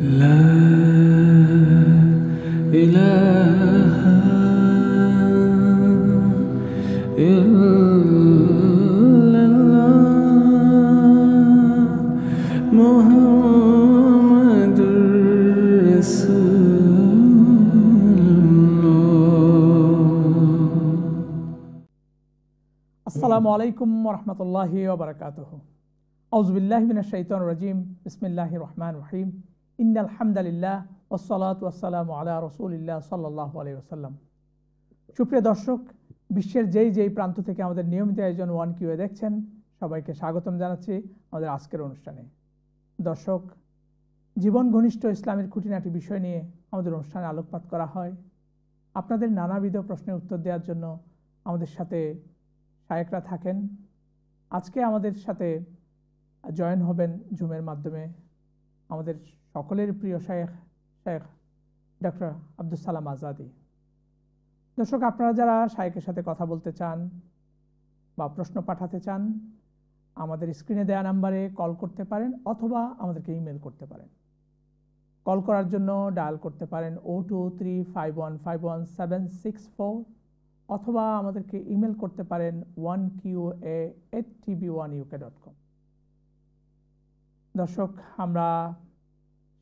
لا إله إلا الله محمد رسول الله. আসসালামু আলাইকুম ওরহমতুল্লাহি ওয়াবারাকাতুহু। আউযুবিল্লাহি মিনাশ শাইতানির রাজিম। বিসমিল্লাহির রহমানির রহিম। ইন্নাল হামদালিল্লাহ ওয়াসসালাতু ওয়াসসালামু আলা রাসূলিল্লাহ সাল্লাল্লাহু আলাইহি ওয়াসাল্লাম। সুপ্রিয় দর্শক, বিশ্বের যেই প্রান্ত থেকে আমাদের নিয়মিত আয়োজন ওয়ান কিউএ দেখছেন, সবাইকে স্বাগতম জানাচ্ছি আমাদের আজকের অনুষ্ঠানে। দর্শক, জীবন ঘনিষ্ঠ ইসলামের খুঁটিনাটি বিষয় নিয়ে আমাদের অনুষ্ঠানে আলোকপাত করা হয়। আপনাদের নানাবিধ প্রশ্নের উত্তর দেওয়ার জন্য আমাদের সাথে শায়েখরা থাকেন। আজকে আমাদের সাথে জয়েন হবেন জুমের মাধ্যমে আমাদের সকলের প্রিয় শেখ ডক্টর আব্দুস সালাম আজাদি। দর্শক, আপনারা যারা শায়েখের সাথে কথা বলতে চান বা প্রশ্ন পাঠাতে চান, আমাদের স্ক্রিনে দেওয়া নাম্বারে কল করতে পারেন অথবা আমাদেরকে ইমেল করতে পারেন। কল করার জন্য ডায়াল করতে পারেন 02351517764 অথবা আমাদেরকে ইমেল করতে পারেন 1qa@tv1uk.com। দর্শক, আমরা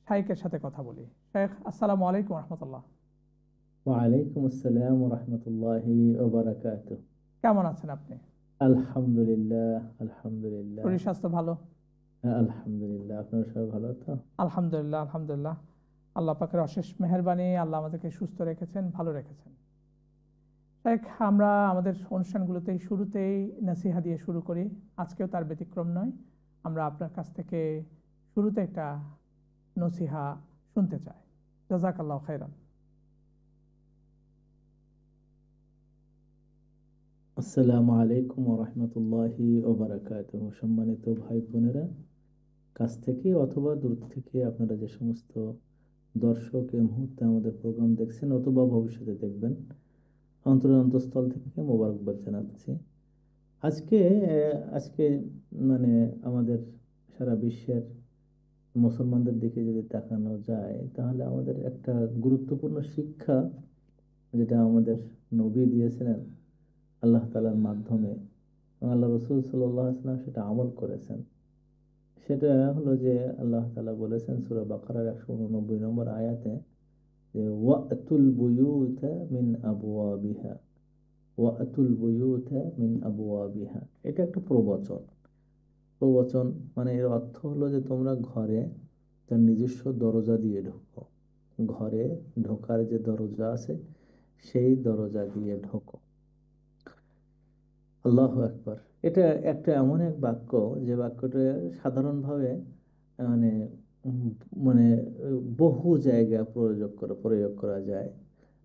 শায়েখের সাথে কথা বলি। শায়েখ, আসসালামু আলাইকুম রহমতুল্লাহ। ওয়ালাইকুম আসসালাম ওয়া রাহমাতুল্লাহি ওয়া বারাকাতুহু। কেমন আছেন আপনি? আলহামদুলিল্লাহ, আলহামদুলিল্লাহ। শরীর স্বাস্থ্য ভালো? আলহামদুলিল্লাহ। আপনারা সবাই ভালো তো? আলহামদুলিল্লাহ, আলহামদুলিল্লাহ। আল্লাহ পাকের অশেষ মেহেরবানি, আল্লাহ আমাদেরকে সুস্থ রেখেছেন, ভালো রেখেছেন। শায়েখ, আমরা আমাদের অনুষ্ঠানগুলোতেই শুরুতেই নসিহা দিয়ে শুরু করি। আজকেও তার ব্যতিক্রম নয়। আমরা আপনার কাছ থেকে শুরুতে একটা নসিহা শুনতে চাই। জাযাকাল্লাহু খাইরান। আসসালামু আলাইকুম ওয়া রাহমাতুল্লাহি ওয়া বারাকাতুহু। সম্মানিত ভাই বোনেরা, কাছ থেকে অথবা দূর থেকে আপনারা যে সমস্ত দর্শক এই মুহূর্তে আমাদের প্রোগ্রাম দেখছেন অথবা ভবিষ্যতে দেখবেন, অন্তরস্থল থেকে মোবারকবাদ জানাচ্ছি। আজকে মানে আমাদের সারা বিশ্বের মুসলমানদের দিকে যদি তাকানো যায়, তাহলে আমাদের একটা গুরুত্বপূর্ণ শিক্ষা যেটা আমাদের নবী দিয়েছিলেন আল্লাহ তাআলার মাধ্যমে, আল্লাহ রাসূল সাল্লাল্লাহু আলাইহি ওয়াসাল্লাম সেটা আমল করেছেন। সেটা হলো যে আল্লাহ তাআলা বলেছেন সূরা বাকারার 189 নম্বর আয়াতে যে ওয়াতুল বুয়ুতা মিন আবওয়াবিহা, ওয়াতুল বুয়ুতা মিন আবওয়াবিহা। এটা একটা প্রবচন মানে এর অর্থ হলো যে তোমরা ঘরে তার নিজস্ব দরজা দিয়ে ঢোকো। ঘরে ঢোকার যে দরজা আছে সেই দরজা দিয়ে ঢোকো। আল্লাহু আকবার। এটা একটা এমন এক বাক্য যে বাক্যটা সাধারণভাবে মানে মানে বহু জায়গায় প্রয়োগ করা যায়।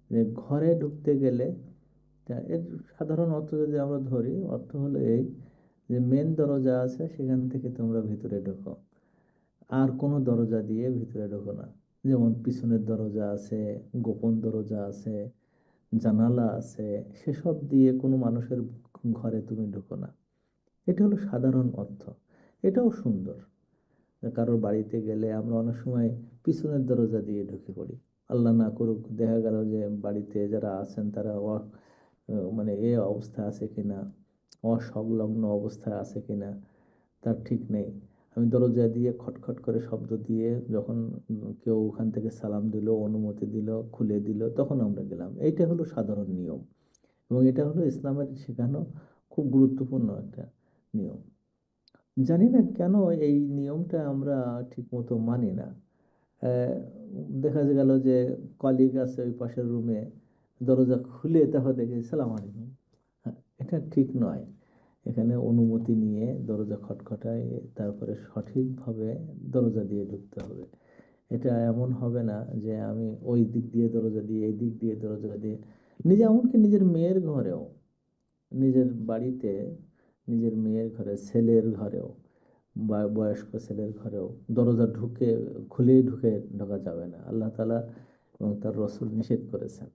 যে ঘরে ঢুকতে গেলে এর সাধারণ অর্থ যদি আমরা ধরি, অর্থ হলো এই যে মেন দরজা আছে সেখান থেকে তোমরা ভিতরে ঢোকো, আর কোনো দরজা দিয়ে ভিতরে ঢোকো না। যেমন পিছনের দরজা আছে, গোপন দরজা আছে, জানালা আছে, সেসব দিয়ে কোনো মানুষের ঘরে তুমি ঢোকো না। এটা হলো সাধারণ অর্থ। এটাও সুন্দর। কারোর বাড়িতে গেলে আমরা অনেক সময় পিছনের দরজা দিয়ে ঢুকে পড়ি। আল্লাহ না করুক দেখা গেল যে বাড়িতে যারা আছেন তারা মানে এ অবস্থা আছে কিনা, অসংলগ্ন অবস্থায় আছে কিনা তার ঠিক নেই। আমি দরজা দিয়ে খটখট করে শব্দ দিয়ে যখন কেউ ওখান থেকে সালাম দিল, অনুমতি দিল, খুলে দিল, তখন আমরা গেলাম। এইটা হলো সাধারণ নিয়ম এবং এটা হলো ইসলামের শেখানো খুব গুরুত্বপূর্ণ একটা নিয়ম। জানি না কেন এই নিয়মটা আমরা ঠিকমতো মানি না। দেখা গেল যে কলিগ আছে ওই পাশের রুমে, দরজা খুলে তাহলে দেখি সালাম আলাইকুম। এটা ঠিক নয়। এখানে অনুমতি নিয়ে দরজা খটখটায়, তারপরে সঠিকভাবে দরজা দিয়ে ঢুকতে হবে। এটা এমন হবে না যে আমি ওই দিক দিয়ে দরজা দিয়ে এই দিক দিয়ে দরজা দিয়ে এমনকি নিজের মেয়ের ঘরেও, নিজের বাড়িতে, নিজের মেয়ের ঘরে, ছেলের ঘরেও বা বয়স্ক ছেলের ঘরেও দরজা খুলেই ঢোকা যাবে না। আল্লাহ তাআলা এবং তার রাসূল নিষেধ করেছেন।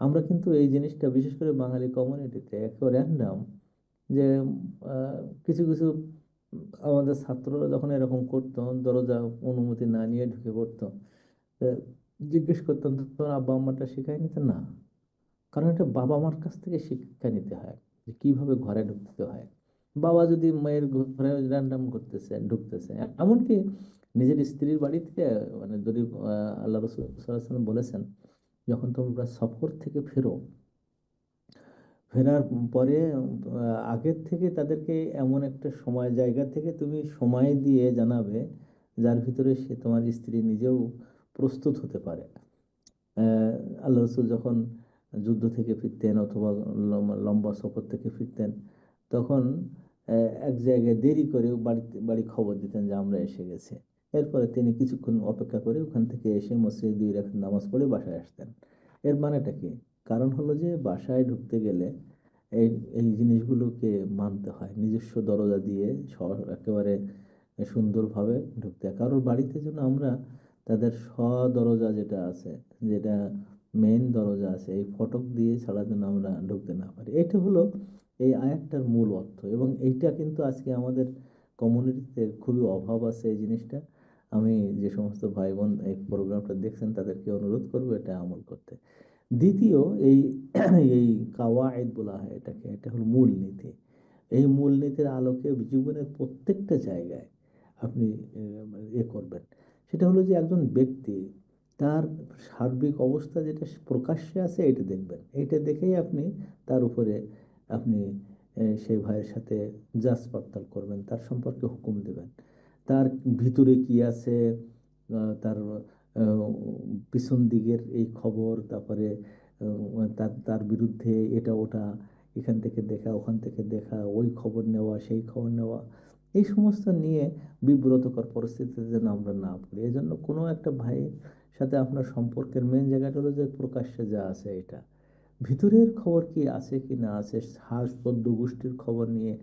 আমরা কিন্তু এই জিনিসটা বিশেষ করে বাঙালি কমিউনিটিতে একেবারে র্যান্ডাম যে কিছু আমাদের ছাত্ররা যখন এরকম করতো, দরজা অনুমতি না নিয়ে ঢুকে পড়তো, তা জিজ্ঞেস করতাম তোমার আব্বা আম্মাটা শেখায় নিতে? না, কারণ এটা বাবা মার কাছ থেকে শিক্ষা নিতে হয় যে কিভাবে ঘরে ঢুকতে হয়। বাবা যদি মায়ের ঘরে র্যান্ডাম করতেছে ঢুকতেছে, এমনকি নিজের স্ত্রীর বাড়িতে, মানে যদি আল্লাহ রসুল সাল্লাল্লাহু আলাইহি ওয়াসাল্লাম বলেছেন যখন তোমরা সফর থেকে ফেরার পরে আগের থেকে তাদেরকে এমন একটা সময় জায়গা থেকে তুমি সময় দিয়ে জানাবে যার ভিতরে সে তোমার স্ত্রী নিজেও প্রস্তুত হতে পারে। আল্লাহ রসুল যখন যুদ্ধ থেকে ফিরতেন অথবা লম্বা সফর থেকে ফিরতেন, তখন এক জায়গায় দেরি করে বাড়ি খবর দিতেন যে আমরা এসে গেছি। এরপরে তিনি কিছুক্ষণ অপেক্ষা করে ওখান থেকে এসে মসজিদে 2 রাকাত নামাজ পড়ে বাসায় আসতেন। এর মানেটা কি? কারণ হলো যে বাসায় ঢুকতে গেলে এই এই জিনিসগুলোকে মানতে হয়, নিজস্ব দরজা দিয়ে একেবারে সুন্দরভাবে ঢুকতে হয়। কারোর বাড়িতে যেন আমরা তাদের দরজা যেটা আছে, যেটা মেইন দরজা আছে, এই ফটক দিয়ে ছাড়া যেন আমরা ঢুকতে না পারি। এটা হলো এই আয়াতটার মূল অর্থ, এবং এইটা কিন্তু আজকে আমাদের কমিউনিটিতে খুবই অভাব আছে এই জিনিসটা। আমি যে সমস্ত ভাই বোন এই প্রোগ্রামটা দেখছেন তাদেরকে অনুরোধ করবো এটা আমল করতে। দ্বিতীয়, এই এই কাওয়ায়েদ বলা হয় এটাকে, এটা হলো মূলনীতি। এই মূলনীতির আলোকে জীবনের প্রত্যেকটা জায়গায় আপনি করবেন। সেটা হলো যে একজন ব্যক্তি তার সার্বিক অবস্থা যেটা প্রকাশ্যে আছে এটা দেখবেন, এটা দেখেই আপনি তার উপরে আপনি সেই ভাইয়ের সাথে জাজ পড়তাল করবেন, তার সম্পর্কে হুকুম দেবেন। তার ভিতরে কি আছে, তার পিছন দিকের এই খবর, তারপরে তার তার বিরুদ্ধে এটা ওটা, এখান থেকে দেখা ওখান থেকে দেখা, ওই খবর নেওয়া সেই খবর নেওয়া, এই সমস্ত নিয়ে বিব্রতকর পরিস্থিতিতে যেন আমরা না পড়ি। এই জন্য কোনো একটা ভাইয়ের সাথে আপনার সম্পর্কের মেন জায়গাটা হলো যে প্রকাশ্যে যা আছে এটা, ভিতরের খবর কি আছে কি না আছে, শ্বাস পদ্ম গোষ্ঠীর খবর নিয়ে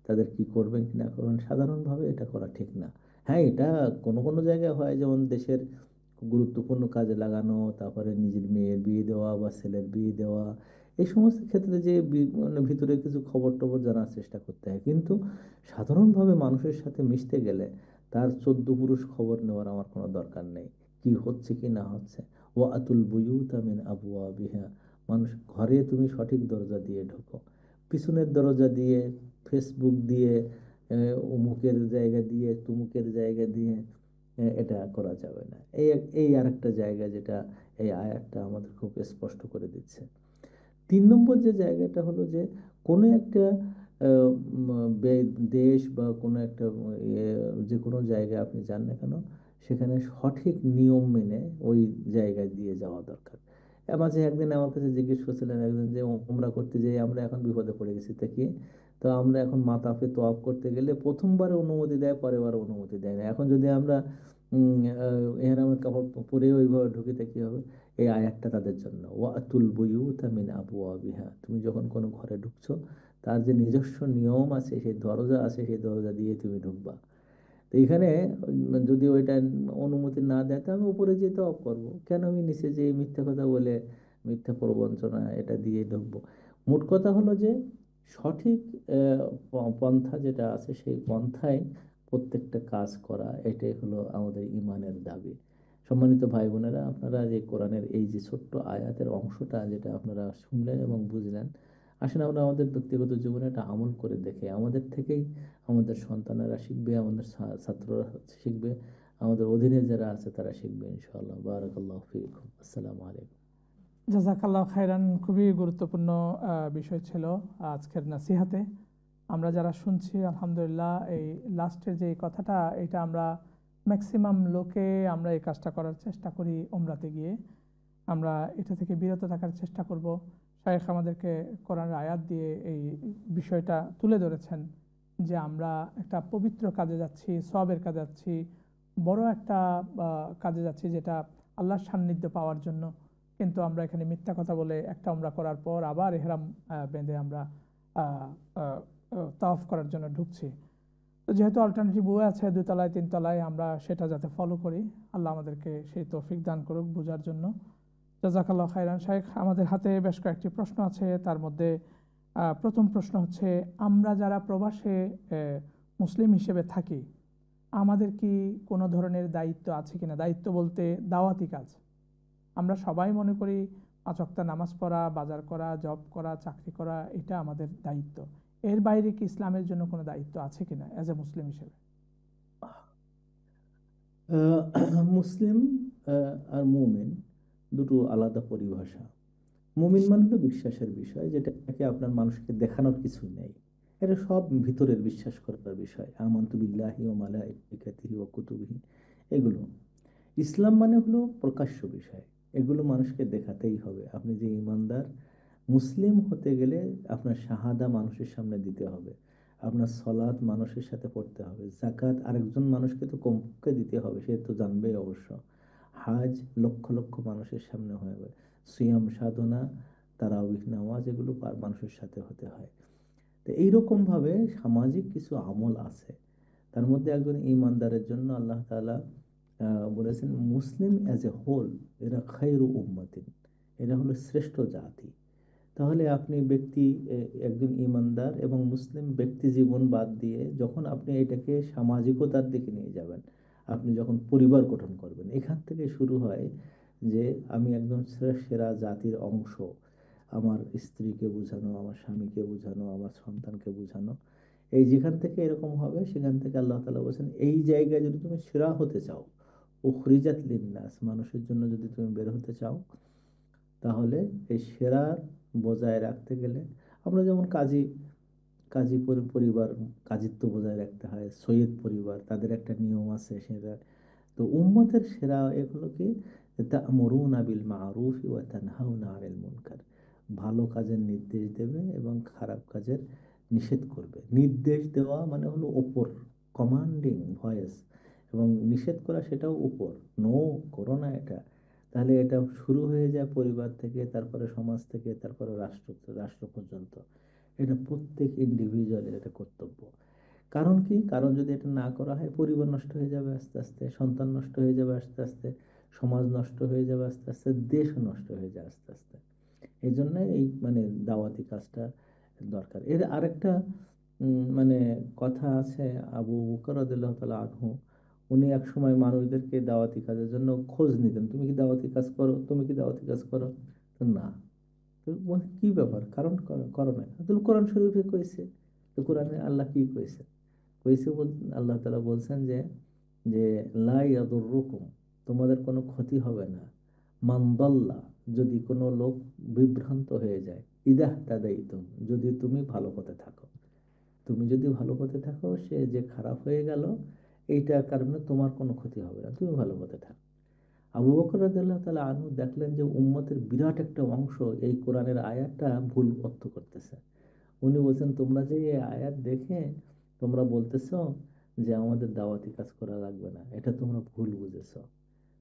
তাদের কি করবেন কি না করবেন, সাধারণভাবে এটা করা ঠিক না। হ্যাঁ, এটা কোনো কোনো জায়গায় হয়, যেমন দেশের গুরুত্বপূর্ণ কাজে লাগানো, তারপরে নিজের মেয়ের বিয়ে দেওয়া বা ছেলের বিয়ে দেওয়া, এই সমস্ত ক্ষেত্রে যে মানে ভিতরে কিছু খবর টবর জানার চেষ্টা করতে হয়। কিন্তু সাধারণভাবে মানুষের সাথে মিশতে গেলে তার 14 পুরুষ খবর নেওয়ার আমার কোনো দরকার নেই, কি হচ্ছে কি না হচ্ছে। ও আতুল বুয়ুতা মিন আবওয়াবিহা, মানুষ ঘরে তুমি সঠিক দরজা দিয়ে ঢোকো, পিছনের দরজা দিয়ে, ফেসবুক দিয়ে, অমুকের জায়গা দিয়ে, তুমুকের জায়গা দিয়ে এটা করা যাবে না। এই আরেকটা জায়গা যেটা এই আয়াতটা আমাদের খুব স্পষ্ট করে দিচ্ছে। 3 নম্বর যে জায়গাটা হলো যে কোনো একটা দেশ বা কোনো একটা যে কোনো জায়গায় আপনি যান না কেন, সেখানে সঠিক নিয়ম মেনে ওই জায়গায় দিয়ে যাওয়া দরকার। মাঝে একদিন আমার কাছে জিজ্ঞেস করছিলেন একজন যে উমরা করতে যেয়ে আমরা এখন বিপদে পড়ে গেছি, তা কি? তো আমরা এখন মাতাফে তোয়াফ করতে গেলে প্রথমবারে অনুমতি দেয়, পরের বার অনুমতি দেয় না। এখন যদি আমরা এহরামের কাপড় পরে ওইভাবে ঢুকিতে কি হবে? এই আয়াতটা তাদের জন্য, ওয়াতুল বুয়ুতা মিন আবওয়াবিহা, তুমি যখন কোনো ঘরে ঢুকছো তার যে নিজস্ব নিয়ম আছে, সেই দরজা আছে, সেই দরজা দিয়ে তুমি ঢুকবা। তো এখানে যদি ওইটা অনুমতি না দেয়, তো আমি উপরে যেতে অফ করবো কেন? আমি নিচে যে মিথ্যা কথা বলে, মিথ্যা প্রবঞ্চনা এটা দিয়ে ঢুকবো। মোট কথা হলো যে সঠিক পন্থা যেটা আছে সেই পন্থায় প্রত্যেকটা কাজ করা, এটাই হলো আমাদের ইমানের দাবি। সম্মানিত ভাই বোনেরা, আপনারা যে কোরআনের এই যে ছোট্ট আয়াতের অংশটা যেটা আপনারা শুনলেন এবং বুঝলেন, আসলে আমরা আমাদের ব্যক্তিগত জীবনে এটা আমল করে দেখে আমাদের থেকেই আমাদের সন্তানেরা শিখবে, আমাদের ছাত্ররা শিখবে, আমাদের অধীনে যারা আছে তারা শিখবে ইনশাআল্লাহ। বারাকাল্লাহু ফিকুম। আসসালামু আলাইকুম। জাযাকাল্লাহু খাইরান। খুবই গুরুত্বপূর্ণ বিষয় ছিল আজকের নাসিহাতে। আমরা যারা শুনছি আলহামদুলিল্লাহ, এই লাস্টের যে কথাটা, এটা আমরা ম্যাক্সিমাম লোকে আমরা এই কাজটা করার চেষ্টা করি। উমরাতে গিয়ে আমরা এটা থেকে বিরত থাকার চেষ্টা করব। শায়েখ আমাদেরকে কোরআনের আয়াত দিয়ে এই বিষয়টা তুলে ধরেছেন যে আমরা একটা পবিত্র কাজে যাচ্ছি, সওয়াবের কাজে যাচ্ছি, বড় একটা কাজে যাচ্ছি যেটা আল্লাহর সান্নিধ্য পাওয়ার জন্য। কিন্তু আমরা এখানে মিথ্যা কথা বলে একটা উমরা করার পর আবার ইহরাম বেঁধে আমরা তাওয়াফ করার জন্য ঢুকছি। তো যেহেতু অল্টারনেটিভ ওয়ে আছে 2 তলায় 3 তলায়, আমরা সেটা যাতে ফলো করি, আল্লাহ আমাদেরকে সেই তৌফিক দান করুক বোঝার জন্য। জাযাকাল্লাহু খাইরান। শাইখ, আমাদের হাতে বেশ কয়েকটি প্রশ্ন আছে। তার মধ্যে প্রথম প্রশ্ন হচ্ছে, আমরা যারা প্রবাসে মুসলিম হিসেবে থাকি আমাদের কি কোনো ধরনের দায়িত্ব আছে কিনা? দায়িত্ব বলতে দাওয়াতি কাজ। আমরা সবাই মনে করি 5 ওয়াক্ত নামাজ পড়া, বাজার করা, জব করা, চাকরি করা, এটা আমাদের দায়িত্ব। এর বাইরে কি ইসলামের জন্য কোনো দায়িত্ব আছে কিনা অ্যাজ এ মুসলিম হিসেবে? মুসলিম আর মুমিন দুটো আলাদা পরিভাষা। মুমিন মানে হলো বিশ্বাসের বিষয়, যেটাকে আপনার মানুষকে দেখানোর কিছু নেই, এটা সব ভিতরের বিশ্বাস করার বিষয়। আমানতু বিল্লাহি ওয়া মালাইকাতিহি ওয়া কুতুবিহি, এগুলো। ইসলাম মানে হলো প্রকাশ্য বিষয়, এগুলো মানুষকে দেখাতেই হবে। আপনি যে ইমানদার, মুসলিম হতে গেলে আপনার শাহাদা মানুষের সামনে দিতে হবে, আপনার সলাৎ মানুষের সাথে পড়তে হবে, জাকাত আরেকজন মানুষকে তো কমপক্ষে দিতে হবে, সে তো জানবেই অবশ্য, হাজ লক্ষ লক্ষ মানুষের সামনে হবে, সিয়াম সাধনা, তারাবিহ নামাজ, এগুলো মানুষের সাথে হতে হয়। তো এইরকমভাবে সামাজিক কিছু আমল আছে, তার মধ্যে একজন ইমানদারের জন্য আল্লাহ তাআলা বলেছেন মুসলিম অ্যাজ এ হোল এরা খায়রু উম্মাতিন, এরা হলো শ্রেষ্ঠ জাতি। তাহলে আপনি একজন ইমানদার এবং মুসলিম ব্যক্তি জীবন বাদ দিয়ে যখন আপনি এটাকে সামাজিকতার দিকে নিয়ে যাবেন, আপনি যখন পরিবার গঠন করবেন, এখান থেকে শুরু হয় যে আমি একজন সেরা জাতির অংশ। আমার স্ত্রীকে বোঝানো, আমার স্বামীকে বোঝানো, আমার সন্তানকে বোঝানো, এই যেখান থেকে এরকম হবে, সেখান থেকে আল্লাহ তাআলা বলছেন এই জায়গায় যদি তুমি সেরা হতে চাও, উখরিজাত লিন্নাস, মানুষের জন্য যদি তুমি বের হতে চাও, তাহলে এই সেরা বজায় রাখতে গেলে আমরা যেমন কাজী কাজী পরিবার কাজিত্ব বজায় রাখতে হয়, সৈয়দ পরিবার তাদের একটা নিয়ম আছে সেটা। তো উম্মতের সেরা এগুলো কি, তা'মুরুনা বিল মা'রুফি ওয়া তানহাউনা আনিল মুনকার, ভালো কাজের নির্দেশ দেবে এবং খারাপ কাজের নিষেধ করবে। নির্দেশ দেওয়া মানে হলো ওপর, কমান্ডিং ভয়েস, এবং নিষেধ করা সেটাও উপর, নো করো না এটা। তাহলে এটা শুরু হয়ে যায় পরিবার থেকে, তারপরে সমাজ থেকে, তারপরে রাষ্ট্র পর্যন্ত। এটা প্রত্যেক ইন্ডিভিজুয়ালের এটা কর্তব্য। কারণ কি, কারণ যদি এটা না করা হয় পরিবার নষ্ট হয়ে যাবে আস্তে আস্তে, সন্তান নষ্ট হয়ে যাবে আস্তে আস্তে, সমাজ নষ্ট হয়ে যাবে আস্তে আস্তে, দেশও নষ্ট হয়ে যায় আস্তে আস্তে। এই জন্য এই মানে দাওয়াতি কাজটা দরকার। এর আরেকটা মানে কথা আছে, আবু বকর রাদিয়াল্লাহু তাআলা আনহু, উনি এক সময় মানুষদেরকে দাওয়াতি কাজের জন্য খোঁজ নিতেন, তুমি কি দাওয়াতি কাজ করো, তুমি কি দাওয়াতি কাজ করো? তো না। তো কি ব্যাপার, কারণ করো না? তো কোরআন শরীফে কইছে। তো কোরআনে আল্লাহ কি কইছে? কইছে আল্লাহ তাআলা বলছেন যে যে লা ইয়াদুররুকুম, তোমাদের কোনো ক্ষতি হবে না, মান দাল্লা, যদি কোনো লোক বিভ্রান্ত হয়ে যায়, ইদাহ তাদাইতুম, যদি তুমি ভালো পথে থাকো। তুমি যদি ভালো পথে থাকো, সে যে খারাপ হয়ে গেল এইটার কারণে তোমার কোনো ক্ষতি হবে না, তুমি ভালো পথে থাকো। আবু বকর রাদিয়াল্লাহু তাআলা আনহু দেখলেন যে উম্মতের বিরাট একটা অংশ এই কোরআনের আয়াতটা ভুল অর্থ করতেছে। উনি বলছেন তোমরা যে এই আয়াত দেখে তোমরা বলতেছো যে আমাদের দাওয়াতি কাজ করা লাগবে না, এটা তোমরা ভুল বুঝেছো।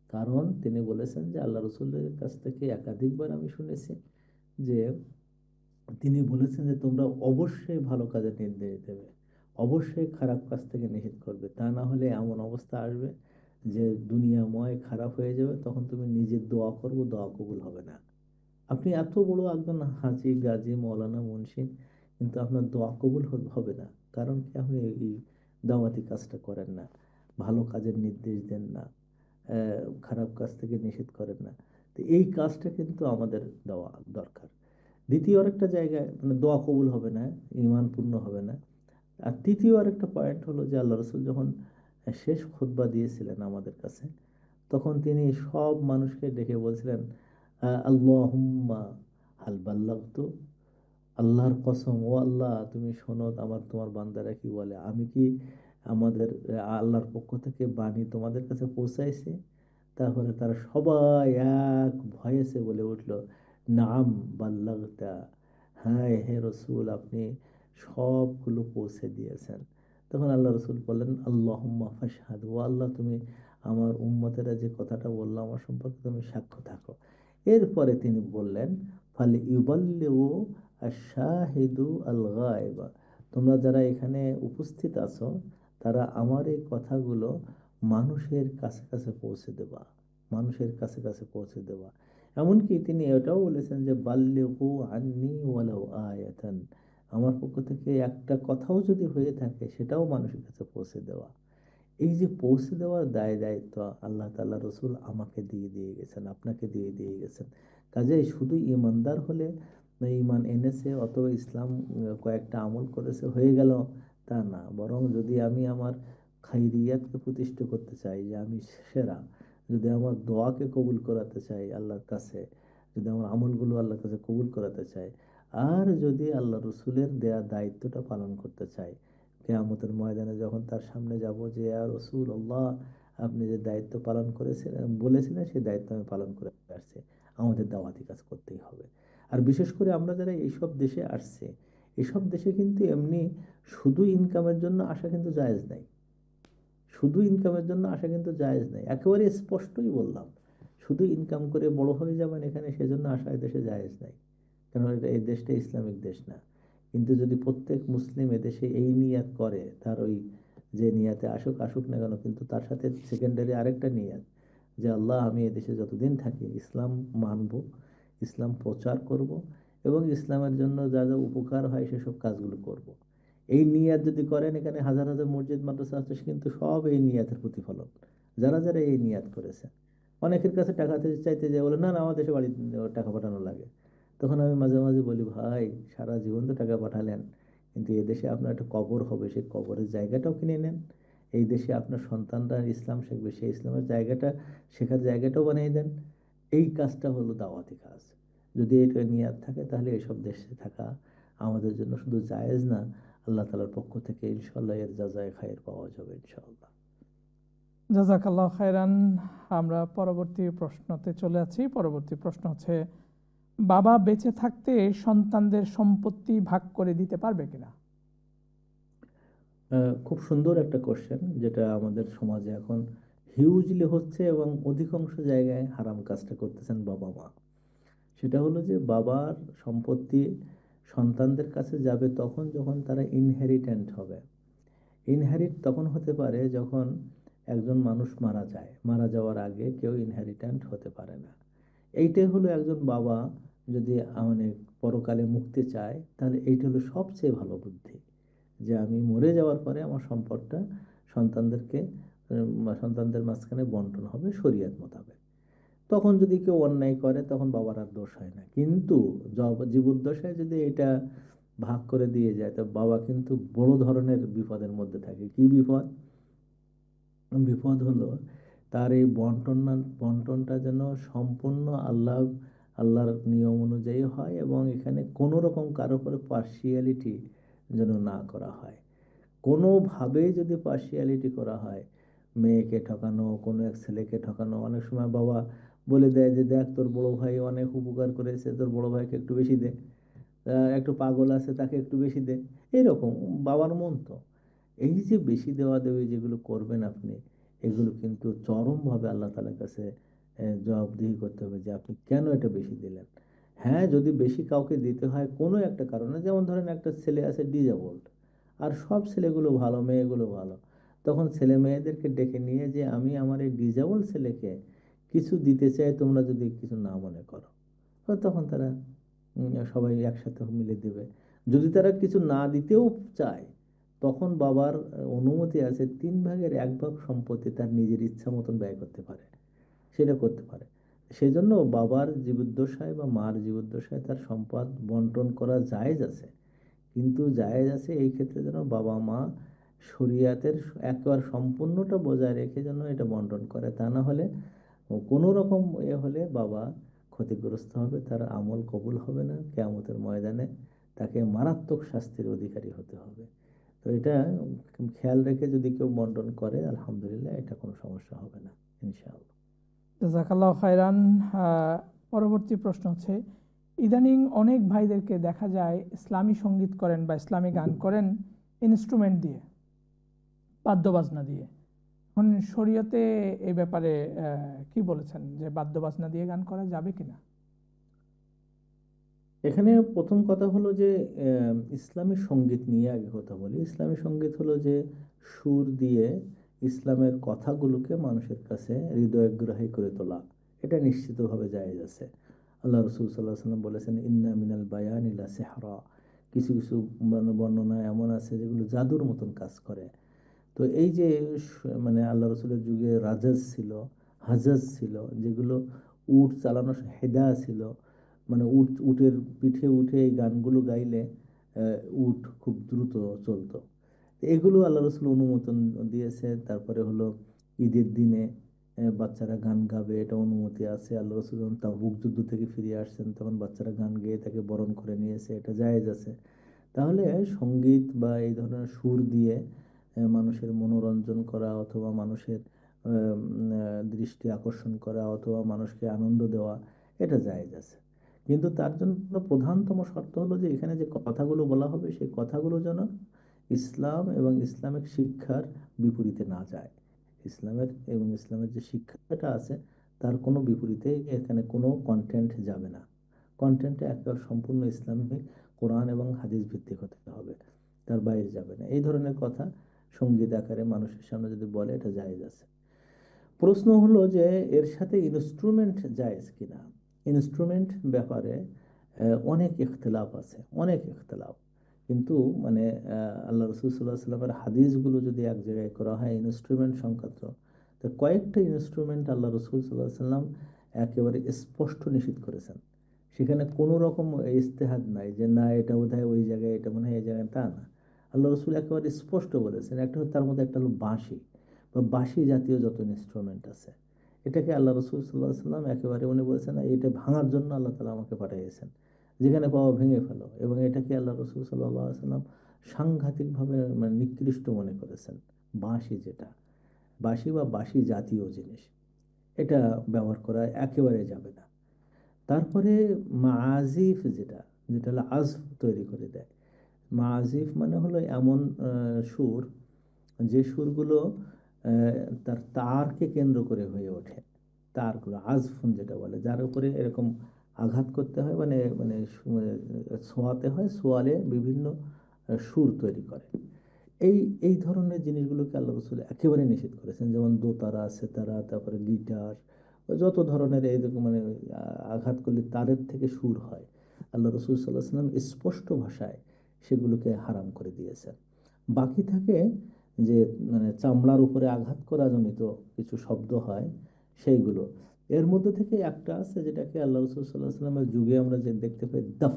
কারণ তিনি বলেছেন যে আল্লাহ রসুলের কাছ থেকে একাধিকবার আমি শুনেছি যে তিনি বলেছেন যে তোমরা অবশ্যই ভালো কাজের নির্দেশ দেবে, অবশ্যই খারাপ কাজ থেকে নিষেধ করবে, তা না হলে এমন অবস্থা আসবে যে দুনিয়াময় খারাপ হয়ে যাবে, তখন তুমি নিজের দোয়া করবো, দোয়া কবুল হবে না। আপনি এত বড় একজন হাজি গাজী মৌলানা মুন্সি, কিন্তু আপনার দোয়া কবুল হবে না। কারণ কি, আপনি এই দাওয়াতি কাজটা করেন না, ভালো কাজের নির্দেশ দেন না, খারাপ কাজ থেকে নিষেধ করেন না। তো এই কাজটা কিন্তু আমাদের দেওয়া দরকার। দ্বিতীয় আরেকটা জায়গায় মানে দোয়া কবুল হবে না, ঈমান পূর্ণ হবে না। আর তৃতীয় আরেকটা পয়েন্ট হলো যে আল্লাহ রসুল যখন শেষ খুতবা দিয়েছিলেন আমাদের কাছে, তখন তিনি সব মানুষকে ডেকে বলছিলেন আল্লাহুম্মা হাল বাল্লাগতু, আল্লাহর কসম, ও আল্লাহ তুমি শোনো তোমার বান্দারা কি বলে, আমি কি আমাদের আল্লাহর পক্ষ থেকে বাণী তোমাদের কাছে পৌঁছাইছি? তারপরে তারা সবাই এক ভয়েসে বলে উঠল, নাম বাল্লাগতা, হ্যাঁ হে রসুল আপনি সবগুলো পৌঁছে দিয়েছেন। তখন আল্লাহ রসুল বললেন আল্লাহুম্মা ফাশহাদ, ও আল্লাহ তুমি আমার উম্মতেরা যে কথাটা বললো আমার সম্পর্কে তুমি সাক্ষ্য থাকো। এরপরে তিনি বললেন ফাল ইউবাল্লিগু আশ-শাহিদু আল-গায়বা, তোমরা যারা এখানে উপস্থিত আছো তারা আমার এই কথাগুলো মানুষের কাছে কাছে পৌঁছে দেবা, মানুষের কাছে কাছে পৌঁছে দেবা। এমনকি তিনি এটাও বলেছেন যে বাল্লিগু আন্নি ওয়ালাউ আয়াতান, আমার পক্ষ থেকে একটা কথাও যদি হয়ে থাকে সেটাও মানুষের কাছে পৌঁছে দেওয়া। এই যে পৌঁছে দেওয়ার দায়িত্ব আল্লাহ তাআলা রসুল আমাকে দিয়ে গেছেন, আপনাকে দিয়ে গেছেন। কাজেই শুধু ইমানদার হলে, ইমান এনেছে অথবা ইসলাম কয়েকটা আমল করেছে হয়ে গেল তা না, বরং যদি আমি আমার খাইরিয়াতকে প্রতিষ্ঠা করতে চাই যে আমি সেরা, যদি আমার দোয়াকে কবুল করাতে চাই আল্লাহর কাছে, যদি আমার আমলগুলো আল্লাহর কাছে কবুল করাতে চাই, আর যদি আল্লাহ রসুলের দেয়া দায়িত্বটা পালন করতে চাই, কিয়ামতের ময়দানে যখন তার সামনে যাব যে ইয়া রাসূলুল্লাহ, আপনি যে দায়িত্ব পালন করেছিলেন বলেছিলেন সেই দায়িত্ব আমি পালন করে আসছি, আমাদের দাওয়াতি কাজ করতেই হবে। আর বিশেষ করে আমরা যারা এইসব দেশে আসছে, এসব দেশে কিন্তু এমনি শুধু ইনকামের জন্য আসা কিন্তু জায়েজ নাই। শুধু ইনকামের জন্য আসা কিন্তু জায়েজ নাই, একেবারে স্পষ্টই বললাম। শুধু ইনকাম করে বড় হয়ে যাবেন এখানে, সেজন্য আসা এদেশে জায়েজ নাই। কেন, এই দেশটা ইসলামিক দেশ না। কিন্তু যদি প্রত্যেক মুসলিম এদেশে এই নিয়াত করে, তার ওই যে নিয়াতে আসুক না কেন, কিন্তু তার সাথে সেকেন্ডারি আরেকটা নিয়াত যে আল্লাহ আমি এদেশে যতদিন থাকি ইসলাম মানব, ইসলাম প্রচার করব, এবং ইসলামের জন্য যা যা উপকার হয় সেসব কাজগুলো করব। এই নিয়াত যদি করেন, এখানে হাজার হাজার মসজিদ মাদ্রাসা আছে, কিন্তু সব এই নিয়াতের প্রতিফলন। যারা যারা এই নিয়াত করেছে, অনেকের কাছে টাকা চাইতে যায়, বলে না না আমার দেশে বাড়ি টাকা পাঠানো লাগে। তখন আমি মাঝে মাঝে বলি, ভাই সারা জীবন তো টাকা পাঠালেন, কিন্তু এদেশে আপনার একটা কবর হবে, সেই কবরের জায়গাটাও কিনে নেন। এই দেশে আপনার সন্তানরা ইসলাম শিখবে, সেই ইসলামের জায়গাটা, শেখার জায়গাটাও বানিয়ে দেন। এই কাজটা হলো দাওয়াতি কাজ। যদি এটা নিয়াত থাকে, তাহলে এইসব দেশে থাকা আমাদের জন্য শুধু জায়েজ না, আল্লাহ তাআলার পক্ষ থেকে ইনশাআল্লাহ এর জাযায়ে খায়ের পাওয়া যাবে ইনশাআল্লাহ। জাযাকাল্লাহ খায়রান। আমরা পরবর্তী প্রশ্নতে চলে যাচ্ছি। পরবর্তী প্রশ্ন হচ্ছে, বাবা বেঁচে থাকতে সন্তানদের সম্পত্তি ভাগ করে দিতে পারবে কিনা? খুব সুন্দর একটা কোশ্চেন, যেটা আমাদের সমাজে এখন হিউজলি হচ্ছে এবং অধিকাংশ জায়গায় হারাম কাজটা করতেছেন বাবা মা। সেটা হলো যে বাবার সম্পত্তি সন্তানদের কাছে যাবে তখন যখন তারা ইনহেরিট্যান্ট হবে। ইনহেরিট তখন হতে পারে যখন একজন মানুষ মারা যায়, মারা যাওয়ার আগে কেউ ইনহেরিট্যান্ট হতে পারে না। এইটাই হলো একজন বাবা যদি মানে পরকালে মুক্তি চায়, তাহলে এইটা হলো সবচেয়ে ভালো বুদ্ধি, যে আমি মরে যাওয়ার পরে আমার সম্পদটা সন্তানদেরকে সন্তানদের মাঝখানে বন্টন হবে শরীয়ত মোতাবেক। তখন যদি কেউ অন্যায় করে তখন বাবার আর দোষ হয় না। কিন্তু জীবদ্দশায় যদি এটা ভাগ করে দিয়ে যায়, তো বাবা কিন্তু বড় ধরনের বিপদের মধ্যে থাকে। কি বিপদ? বিপদ হলো তার এই বন্টনটা যেন সম্পূর্ণ আল্লাহর নিয়ম অনুযায়ী হয়, এবং এখানে কোনো রকম কারো উপরে পার্শিয়ালিটি যেন না করা হয়। কোনোভাবেই যদি পার্শিয়ালিটি করা হয়, মেয়েকে ঠকানো, কোনো এক ছেলেকে ঠকানো, অনেক সময় বাবা বলে দেয় যে দেখ তোর বড় ভাই অনেক উপকার করেছে, তোর বড় ভাইকে একটু বেশি দে, একটু পাগল আছে তাকে একটু বেশি দে। এইরকম বাবার মন তো। এই যে বেশি দেওয়া দেওয়ি যেগুলো করবেন আপনি, এগুলো কিন্তু চরমভাবে আল্লাহ তাআলার কাছে জবাবদিহি করতে হবে যে আপনি কেন এটা বেশি দিলেন। হ্যাঁ, যদি বেশি কাউকে দিতে হয় কোনো একটা কারণে, যেমন ধরেন একটা ছেলে আছে ডিজেবলড, আর সব ছেলেগুলো ভালো, মেয়েগুলো ভালো, তখন ছেলে মেয়েদেরকে ডেকে নিয়ে যে আমি আমার এই ডিজেবল ছেলেকে কিছু দিতে চাই, তোমরা যদি কিছু না মনে করো, তো তখন তারা সবাই একসাথে মিলে দেবে। যদি তারা কিছু না দিতেও চায়, তখন বাবার অনুমতি আছে 3/1 সম্পত্তি তার নিজের ইচ্ছা মতন ব্যয় করতে পারে, সেটা করতে পারে। সেজন্য বাবার জীবদ্দশায় বা মার জীবদ্দশায় তার সম্পদ বন্টন করা জায়েজ আছে, কিন্তু জায়েজ আছে এই ক্ষেত্রে যেন বাবা মা শরিয়াতের একেবারে সম্পূর্ণটা বজায় রেখে যেন এটা বন্টন করে। তা না হলে কোনো রকম হলে বাবা ক্ষতিগ্রস্ত হবে, তার আমল কবুল হবে না, কিয়ামতের ময়দানে তাকে মারাত্মক শাস্তির অধিকারী হতে হবে। তো এটা খেয়াল রেখে যদি কেউ বন্টন করে, আলহামদুলিল্লাহ, এটা কোনো সমস্যা হবে না ইনশাআল্লাহ। জাযাকাল্লাহ খায়রান। পরবর্তী প্রশ্ন হচ্ছে, ইদানিং অনেক ভাইদেরকে দেখা যায় ইসলামী সঙ্গীত করেন বা ইসলামী গান করেন ইনস্ট্রুমেন্ট দিয়ে, বাদ্যবাজনা দিয়ে। এখন শরীয়তে এই ব্যাপারে কি বলেছেন, যে বাদ্যবাজনা দিয়ে গান করা যাবে কিনা? এখানে প্রথম কথা হলো যে ইসলামী সঙ্গীত নিয়ে আগে কথা বলি। ইসলামী সঙ্গীত হলো যে সুর দিয়ে ইসলামের কথাগুলোকে মানুষের কাছে হৃদয়গ্রাহী করে তোলা, এটা নিশ্চিতভাবে জায়েজ আছে। আল্লাহ রসুল সাল্লাল্লাহু আলাইহি ওয়াসাল্লাম বলেছেন, ইন্না মিনাল বায়ানি লা সিহরা, কিছু কিছু বর্ণনা এমন আছে যেগুলো জাদুর মতন কাজ করে। তো এই যে মানে আল্লাহ রসুলের যুগে রাজাজ ছিল, হাজাজ ছিল, যেগুলো উট চালানো হেদা ছিল, মানে উটের পিঠে উঠে এই গানগুলো গাইলে উট খুব দ্রুত চলতো। এগুলো আল্লাহ রসুল অনুমোদন দিয়েছে। তারপরে হলো ঈদের দিনে বাচ্চারা গান গাবে, এটা অনুমতি আছে। আল্লাহ রসুল যখন তাবুক যুদ্ধ থেকে ফিরে আসছেন তখন বাচ্চারা গান গেয়ে তাকে বরণ করে নিয়েছে, এটা জায়েজ আছে। তাহলে সঙ্গীত বা এই ধরনের সুর দিয়ে মানুষের মনোরঞ্জন করা অথবা মানুষের দৃষ্টি আকর্ষণ করা অথবা মানুষকে আনন্দ দেওয়া, এটা জায়েজ আছে। কিন্তু তার জন্য প্রধানতম শর্ত হলো যে এখানে যে কথাগুলো বলা হবে সেই কথাগুলো যেন ইসলাম এবং ইসলামিক শিক্ষার বিপরীতে না যায়। ইসলামের এবং ইসলামের যে শিক্ষাটা আছে তার কোনো বিপরীতে এখানে কোনো কন্টেন্ট যাবে না। কন্টেন্টে একেবারে সম্পূর্ণ ইসলামিক, কোরআন এবং হাদিস ভিত্তিক হতে হবে, তার বাইরে যাবে না। এই ধরনের কথা সঙ্গীত আকারে মানুষের সামনে যদি বলে, এটা জায়েজ আছে। প্রশ্ন হলো যে এর সাথে ইনস্ট্রুমেন্ট জায়েজ কিনা। ইনস্ট্রুমেন্ট ব্যাপারে অনেক ইখতিলাফ আছে, অনেক ইখতিলাফ। কিন্তু মানে আল্লাহ রসুল সাল্লাহ সাল্লামের হাদিসগুলো যদি এক জায়গায় করা হয় ইনস্ট্রুমেন্ট সংক্রান্ত, তো কয়েকটা ইনস্ট্রুমেন্ট আল্লাহ রসুল সাল্লাহ সাল্লাম একেবারে স্পষ্ট নিষেধ করেছেন। সেখানে কোনো রকম ইজতেহাদ নাই যে না এটা বোধহয় ওই জায়গায়, এটা মনে হয় এই জায়গায়, তা না। আল্লাহ রসুল একেবারে স্পষ্ট বলেছেন। একটা তার মধ্যে একটা হলো বাঁশি বা বাঁশি জাতীয় যত ইনস্ট্রুমেন্ট আছে, এটাকে আল্লাহ রসুল সাল্লাহ সাল্লাম একেবারে উনি বলেছেন এটা ভাঙার জন্য আল্লাহ তালা আমাকে পাঠিয়েছেন, যেখানে পাওয়া ভেঙে ফেলো। এবং এটাকে আল্লাহ রসুল সাল্লাহ সাল্লাম সাংঘাতিকভাবে মানে নিকৃষ্ট মনে করেছেন। বাঁশি যেটা, বাঁশি বা বাঁশি জাতীয় জিনিস, এটা ব্যবহার করা একেবারে যাবে না। তারপরে মাজিফ যেটা, যেটা হলো আজফ তৈরি করে দেয়। মাজিফ মানে হলো এমন সুর যে সুরগুলো তার তারকে কেন্দ্র করে হয়ে ওঠে। তারগুলো আজফুন যেটা বলে, যার উপরে এরকম আঘাত করতে হয়, মানে মানে ছোঁয়াতে হয়, সোয়ালে বিভিন্ন সুর তৈরি করে। এই এই ধরনের জিনিসগুলোকে আল্লাহ রসুল একেবারে নিষেধ করেছেন। যেমন দোতারা, সেতারা, তারপরে গিটার, যত ধরনের এই মানে আঘাত করলে তারের থেকে সুর হয়, আল্লাহ রসুল সাল্লাহ সাল্লাম স্পষ্ট ভাষায় সেগুলোকে হারাম করে দিয়েছেন। বাকি থাকে যে মানে চামড়ার উপরে আঘাত করা জনিত কিছু শব্দ হয় সেইগুলো। এর মধ্যে থেকে একটা আছে যেটাকে আল্লাহ রসুল সাল্লাহ সাল্লামের যুগে আমরা যে দেখতে পাই দফ।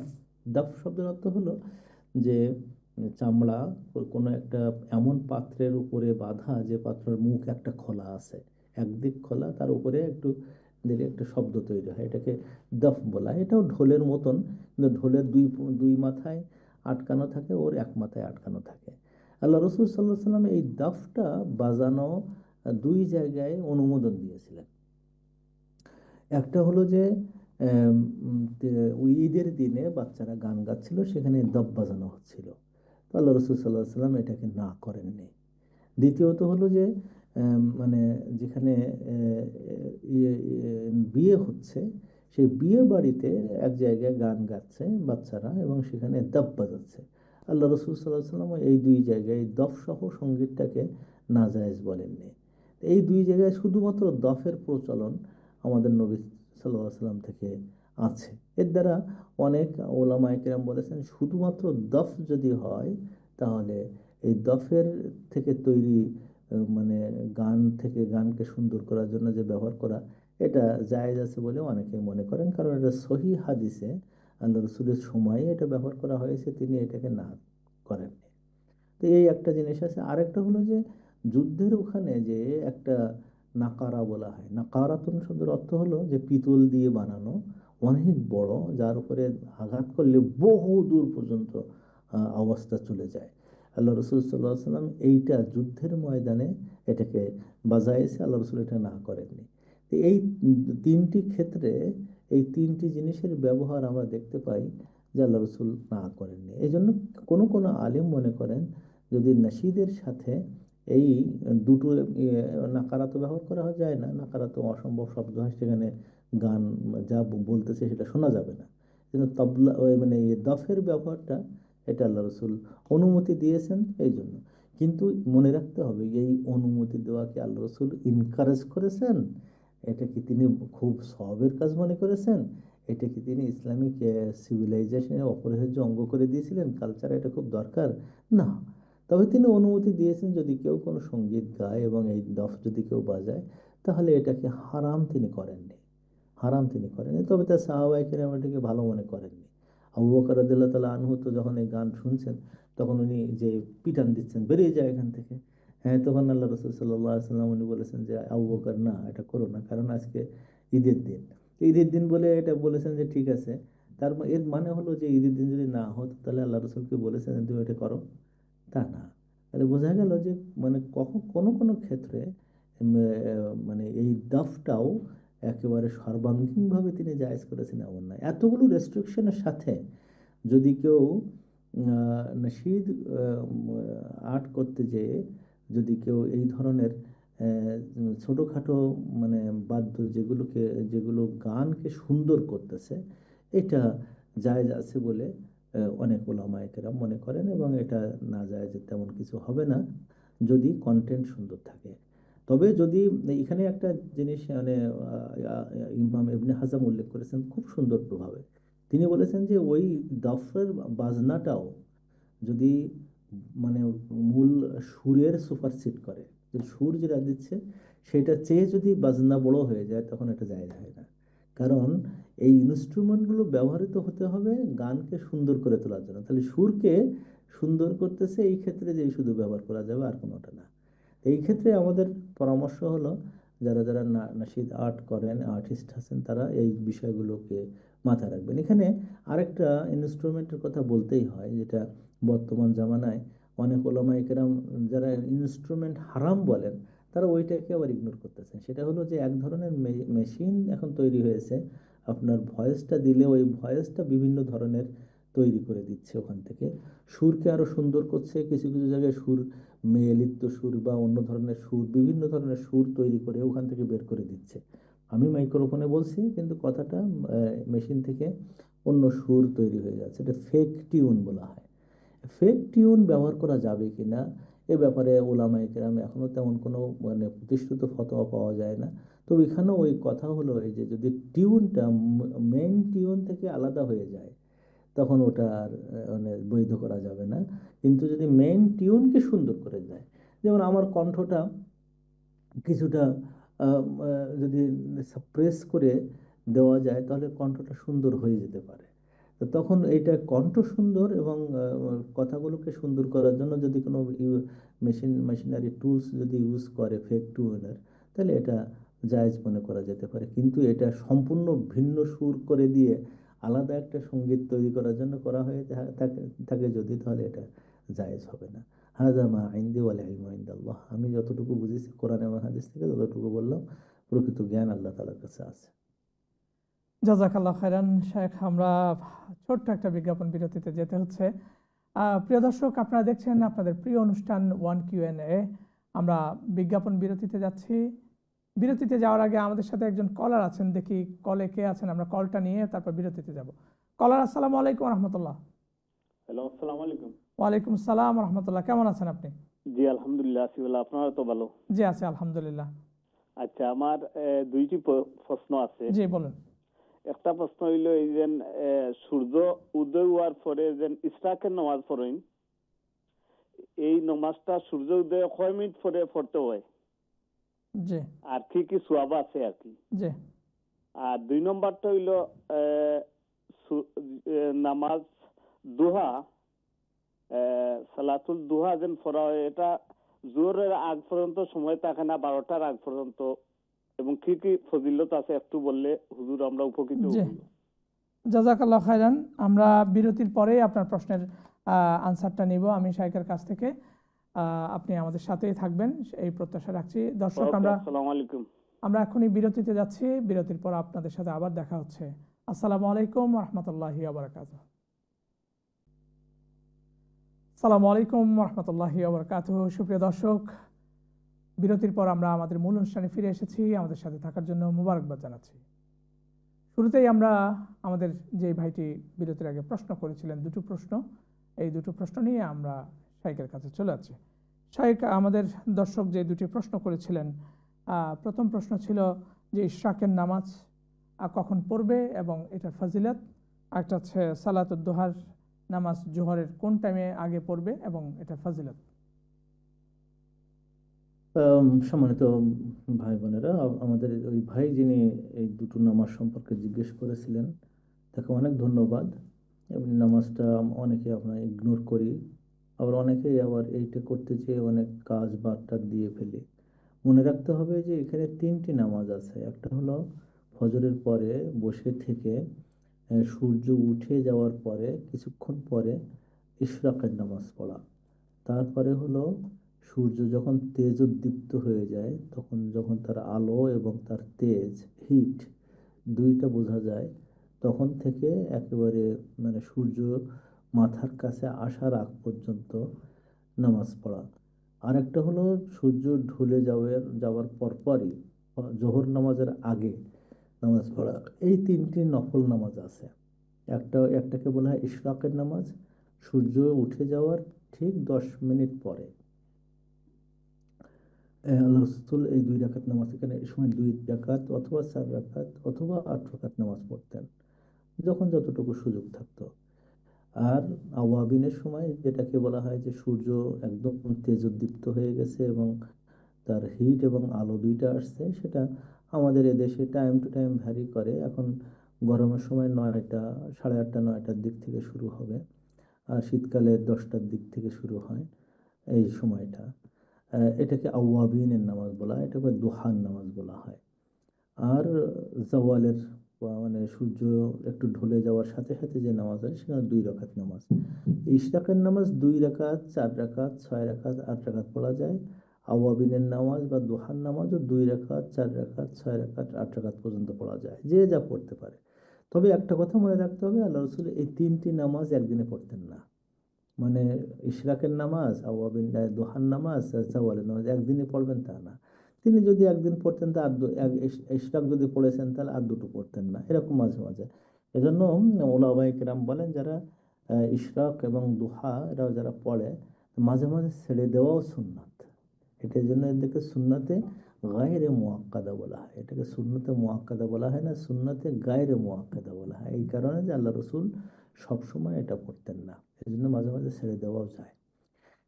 দফ শব্দের অর্থ হলো যে চামড়া কোনো একটা এমন পাত্রের উপরে বাঁধা যে পাত্রের মুখ একটা খোলা আছে, একদিক খোলা, তার উপরে একটু দিলে একটা শব্দ তৈরি হয়, এটাকে দফ বলা হয়। এটাও ঢোলের মতন, কিন্তু ঢোলের দুই মাথায় আটকানো থাকে, ওর এক মাথায় আটকানো থাকে। আল্লাহ রসুল সাল্লাহ সাল্লাম এই দফটা বাজানো দুই জায়গায় অনুমোদন দিয়েছিলেন। একটা হলো যে ঈদের দিনে বাচ্চারা গান গাচ্ছিল, সেখানে দফ বাজানো হচ্ছিল, তো আল্লাহ রসুল সাল্লাহ সাল্লাম এটাকে না করেননি। দ্বিতীয়ত হলো যে মানে যেখানে বিয়ে হচ্ছে, সেই বিয়ে বাড়িতে এক জায়গায় গান গাচ্ছে বাচ্চারা এবং সেখানে দফ বাজাচ্ছে। আল্লাহ রসুল সাল্লাহ সাল্লাম এই দুই জায়গায় দফ সহ সঙ্গীতটাকে নাজায়েজ বলেননি। এই দুই জায়গায় শুধুমাত্র দফের প্রচলন আমাদের নবী সাল্লাহ সাল্লাম থেকে আছে। এর দ্বারা অনেক ওলামায়ে কেরাম বলেছেন শুধুমাত্র দফ যদি হয় তাহলে এই দফের থেকে তৈরি মানে গান থেকে গানকে সুন্দর করার জন্য যে ব্যবহার করা, এটা জায়েজ আছে বলে অনেকে মনে করেন, কারণ এটা সহিহ হাদিসে আল্লাহ রসুলের সময়ে এটা ব্যবহার করা হয়েছে, তিনি এটাকে না করেননি। তো এই একটা জিনিস আছে। আরেকটা হলো যে যুদ্ধের ওখানে যে একটা নাকারা বলা হয়, নাকারাতুন শব্দের অর্থ হলো যে পিতল দিয়ে বানানো, অনেক বড়, যার উপরে আঘাত করলে বহু দূর পর্যন্ত আওয়াজটা চলে যায়। আল্লাহ রসুল সাল্লাহ সাল্লাম এইটা যুদ্ধের ময়দানে এটাকে বাজাইছে, আল্লাহ রসুল এটা না করেননি। তো এই তিনটি ক্ষেত্রে এই তিনটি জিনিসের ব্যবহার আমরা দেখতে পাই যে আল্লাহ রসুল না করেননি। এই জন্য কোনো কোনো আলেম মনে করেন যদি নাশিদের সাথে এই দুটো নাকারা তো ব্যবহার করা যায় না, নাকারা তো অসম্ভব শব্দ হয়, সেখানে গান যা বলতেছে সেটা শোনা যাবে না, কিন্তু তবলা মানে দফের ব্যবহারটা এটা আল্লাহ রসুল অনুমতি দিয়েছেন এই জন্য। কিন্তু মনে রাখতে হবে এই অনুমতি দেওয়াকে আল্লাহ রসুল ইনকারেজ করেছেন, এটা কি তিনি খুব সওয়াবের কাজ মনে করেছেন, এটা কি তিনি ইসলামিক সিভিলাইজেশনের অপরিহার্য অঙ্গ করে দিয়েছিলেন? কালচারে এটা খুব দরকার না। তবে তিনি অনুমতি দিয়েছেন যদি কেউ কোনো সঙ্গীত গায় এবং এই দফ যদি কেউ বাজায় তাহলে এটাকে হারাম তিনি করেননি, হারাম তিনি করেননি। তবে তার সাহাবায়ে কেরাম এটাকে ভালো মনে করেননি। আবু বকর রাদিয়াল্লাহু তাআলা আনহু তো যখন এই গান শুনছেন তখন উনি যে পিটান দিচ্ছেন, বেরিয়ে যায় এখান থেকে। হ্যাঁ, তখন আল্লাহ রাসূল সাল্লাল্লাহু আলাইহি ওয়াসাল্লাম উনি বলেছেন যে আবু বকর না, এটা করো না, কারণ আজকে ঈদের দিন। ঈদের দিন বলে এটা বলেছেন যে ঠিক আছে। এর মানে হলো যে ঈদের দিন যদি না হতো তাহলে আল্লাহ রাসূলকে বলেছেন তুমি এটা করো, তা না। তাহলে বোঝা গেল যে মানে কখন কোনো কোনো ক্ষেত্রে মানে এই দফটাও একেবারে সর্বাঙ্গীনভাবে তিনি জায়েজ করেছেন এমন নয়। এতগুলো রেস্ট্রিকশনের সাথে যদি কেউ নাশিদ আর্ট করতে যেয়ে যদি কেউ এই ধরনের ছোটোখাটো মানে বাদ্য যেগুলো গানকে সুন্দর করতেছে, এটা জায়েজ আছে বলে অনেক উলামায়ে কেরাম মনে করেন, এবং এটা না জায়েজ তেমন কিছু হবে না যদি কন্টেন্ট সুন্দর থাকে। তবে যদি এখানে একটা জিনিস মানে ইমাম ইবনে হাজাম উল্লেখ করেছেন খুব সুন্দর প্রভাবে, তিনি বলেছেন যে ওই দফের বাজনাটাও যদি মানে মূল সুরের সুপারসিড করে, যে সুর যেটা দিচ্ছে সেটা চেয়ে যদি বাজনা বড় হয়ে যায় তখন এটা জায়েজ হয় না। কারণ এই ইনস্ট্রুমেন্টগুলো ব্যবহৃত হতে হবে গানকে সুন্দর করে তোলার জন্য। তাহলে সুরকে সুন্দর করতেছে এই ক্ষেত্রে যে শুধু ব্যবহার করা যাবে আর কোনোটা না। এই ক্ষেত্রে আমাদের পরামর্শ হলো যারা যারা নাশিদ আর্ট করেন, আর্টিস্ট আছেন, তারা এই বিষয়গুলোকে মাথায় রাখবেন। এখানে আরেকটা ইনস্ট্রুমেন্টের কথা বলতেই হয়, যেটা বর্তমান জামানায় অনেক ওলামায়ে কেরাম যারা ইনস্ট্রুমেন্ট হারাম বলেন তারা ওইটাকে আবার ইগনোর করতেছেন। সেটা হলো যে এক ধরনের মেশিন এখন তৈরি হয়েছে, আপনার ভয়েসটা দিলে ওই ভয়েসটা বিভিন্ন ধরনের তৈরি করে দিচ্ছে, ওখান থেকে সুরকে আরও সুন্দর করছে। কিছু কিছু জায়গায় সুর মেয়েলিপ্ত সুর বা অন্য ধরনের সুর, বিভিন্ন ধরনের সুর তৈরি করে ওখান থেকে বের করে দিচ্ছে। আমি মাইক্রোফোনে বলছি কিন্তু কথাটা মেশিন থেকে অন্য সুর তৈরি হয়ে যাচ্ছে, এটা ফেক টিউন বলা হয়। ফেক টিউন ব্যবহার করা যাবে কি না এ ব্যাপারে ওলামায়ে কেরাম এখনও তেমন কোনো মানে প্রতিষ্ঠিত ফতোয়া পাওয়া যায় না। তো এখানেও ওই কথা হলো এই যে যদি টিউনটা মেইন টিউন থেকে আলাদা হয়ে যায় তখন ওটা আর মানে বৈধ করা যাবে না। কিন্তু যদি মেইন টিউনকে সুন্দর করে দেয়, যেমন আমার কণ্ঠটা কিছুটা যদি সাপ্রেস করে দেওয়া যায় তাহলে কণ্ঠটা সুন্দর হয়ে যেতে পারে। তো তখন এইটা কণ্ঠ সুন্দর এবং কথাগুলোকে সুন্দর করার জন্য যদি কোনো মেশিনারি টুলস যদি ইউজ করে ফেক টিউনার, তাহলে এটা জায়েজ মনে করা যেতে পারে। কিন্তু এটা সম্পূর্ণ ভিন্ন সুর করে দিয়ে আলাদা একটা সঙ্গীত তৈরি করার জন্য করা হয়ে থাকে যদি, তাহলে এটা জায়েজ হবে না। হাযা মা ইনদি ওয়াল ইলমু ইনদাল্লাহ। আমি যতটুকু বুঝেছি কোরআন এবং হাদিস থেকে ততটুকু বললাম, প্রকৃত জ্ঞান আল্লাহ তাআলার কাছে আছে। জাযাকাল্লাহ খায়রান শেখ। আমরা ছোট্ট একটা বিজ্ঞাপন বিরতিতে যেতে হচ্ছে। প্রিয় দর্শক, আপনারা দেখছেন আপনাদের প্রিয় অনুষ্ঠান ওয়ান Q&A। আমরা বিজ্ঞাপন বিরতিতে যাচ্ছি। বিরতিতে যাওয়ার আগে আমাদের সাথে একজন কলার আছেন, দেখি কলে কে আছেন, আমরা কলটা নিয়ে তারপর বিরতিতে যাব। কলার, আসসালামু আলাইকুম রহমতুল্লাহ। হ্যালো, আসসালামু আলাইকুম। ওয়ালাইকুম আসসালাম রহমতুল্লাহ। কেমন আছেন আপনি? জি আলহামদুলিল্লাহ আছি ভালো, আপনারা তো ভালো? জি আছি আলহামদুলিল্লাহ। আচ্ছা, আমার দুইটি প্রশ্ন আছে। জি বলুন। একটা প্রশ্ন হইল এই যে সূর্য উদয় হওয়ার পরে যে ইশরাকের নামাজ পড়েন, এই নামাজটা সূর্য উদয় কয় মিনিট পরে পড়তে হয়? জি। আর কি কি সওয়াব আছে আর কি? জি। আর দুই নম্বরটা হইল নামাজ দুহা, সালাতুল দুহা যেন পড়া হয়, এটা জোহরের আগ পর্যন্ত সময় থাকে না, 12টার আগ পর্যন্ত, এবং কি কি ফজিলত আছে একটু বললে হুজুর আমরা উপকৃত হব। জাযাকাল্লাহ খায়রান। আমরা বিরতির পরেই আপনার প্রশ্নের আনসারটা নিব আমি শাইখের কাছ থেকে। আপনি আমাদের সাথেই থাকবেন এই প্রত্যাশা রাখছি। দর্শক, আসসালামু আলাইকুম। আমরা এখনই বিরতিতে যাচ্ছি। বিরতির পর আপনাদের সাথে আবার দেখা হচ্ছে। আসসালামু আলাইকুম রহমতুল্লাহি ওয়া বারাকাতুহু। আসসালামু আলাইকুম রহমতুল্লাহি ওয়া বারাকাতুহু। সুপ্রিয় দর্শক, বিরতির পর আমরা আমাদের মূল অনুষ্ঠানে ফিরে এসেছি। আমাদের সাথে থাকার জন্য মুবারকবাদ জানাচ্ছি। শুরুতেই আমরা আমাদের যে ভাইটি বিরতির আগে প্রশ্ন করেছিলেন, দুটো প্রশ্ন, এই দুটো প্রশ্ন নিয়ে আমরা শাইখের কাছে চলে যাচ্ছি। শাইখ, আমাদের দর্শক যে দুটি প্রশ্ন করেছিলেন, প্রথম প্রশ্ন ছিল যে ইশরাকের নামাজ কখন পড়বে এবং এটার ফজিলত, একটা হচ্ছে সালাতুদ দুহার নামাজ জোহরের কোন টাইমে আগে পড়বে এবং এটার ফজিলত। সম্মানিত ভাই বোনেরা, আমাদের ওই ভাই যিনি এই দুটো নামাজ সম্পর্কে জিজ্ঞেস করেছিলেন, তাকে অনেক ধন্যবাদ। এমনি নামাজটা অনেকে আমরা ইগনোর করি, আবার অনেকেই আবার এইটা করতে চেয়ে অনেক কাজ বার্তা দিয়ে ফেলি। মনে রাখতে হবে যে এখানে 3টি নামাজ আছে। একটা হলো ফজরের পরে বসে থেকে সূর্য উঠে যাওয়ার পরে কিছুক্ষণ পরে ইশরাকের নামাজ পড়া। তারপরে হলো সূর্য যখন তেজোদ্দীপ্ত হয়ে যায়, তখন যখন তার আলো এবং তার তেজ, হিট দুইটা বোঝা যায়, তখন থেকে একেবারে মানে সূর্য মাথার কাছে আসার আগ পর্যন্ত নামাজ পড়া। আরেকটা হলো সূর্য ঢলে যাওয়ার পরপরই জোহর নামাজের আগে নামাজ পড়া। এই 3টি নফল নামাজ আছে। একটাকে বলা হয় ইশরাকের নামাজ, সূর্য উঠে যাওয়ার ঠিক 10 মিনিট পরে। আল্লাহ রসুল এই 2 রাকাত নামাজ, এখানে এই সময় 2 রাকাত অথবা 4 রাকাত অথবা 8 রাকাত নামাজ পড়তেন, যখন যতটুকু সুযোগ থাকতো। আর আওয়াবিনের সময়, যেটাকে বলা হয় যে সূর্য একদম তেজোদ্দীপ্ত হয়ে গেছে এবং তার হিট এবং আলো দুইটা আসছে, সেটা আমাদের এদেশে টাইম টু টাইম ভ্যারি করে। এখন গরমের সময় 9টা, 8:30, 9টার দিক থেকে শুরু হবে, আর শীতকালে 10টার দিক থেকে শুরু হয় এই সময়টা। এটাকে আওয়াবিনের নামাজ বলা হয়, এটাকে দুহার নামাজ বলা হয়। আর জওয়ালের মানে সূর্য একটু ঢলে যাওয়ার সাথে সাথে যে নামাজ হয়, সেখানে 2 রাকাত নামাজ। ইশরাকের নামাজ 2 রাকাত, 4 রাকাত, 6 রাকাত, 8 রাকাত পড়া যায়। আওয়াবিনের নামাজ বা দুহার নামাজও 2 রাকাত, 4 রাকাত, 6 রাকাত, 8 রাকাত পর্যন্ত পড়া যায়, যে যা পড়তে পারে। তবে একটা কথা মনে রাখতে হবে, আল্লাহ রসুল এই 3টি নামাজ একদিনে পড়তেন না। মানে ইশরাকের নামাজ, আওয়াবিন, দুহার নামাজ আর জাওয়ালের নামাজ একদিনে পড়বেন তা না। তিনি যদি একদিন পড়তেন, তা ইশরাক যদি পড়েছেন তাহলে আর দুটো পড়তেন না, এরকম মাঝে মাঝে। এজন্য ওলামায়ে কেরাম বলেন, যারা ইশরাক এবং দুহা এরা যারা পড়ে, মাঝে মাঝে ছেড়ে দেওয়াও সুন্নাত। এটার জন্য এদেরকে সুন্নাতে গায়রে মুআক্কাদা বলা হয়। এটাকে সুন্নতে মুআক্কাদা বলা হয় না, সুন্নতে গায়রে মুআক্কাদা বলা হয়। এই কারণে যে আল্লাহ রসুল সবসময় এটা পড়তেন না, এই জন্য মাঝে মাঝে ছেড়ে দেওয়াও যায়।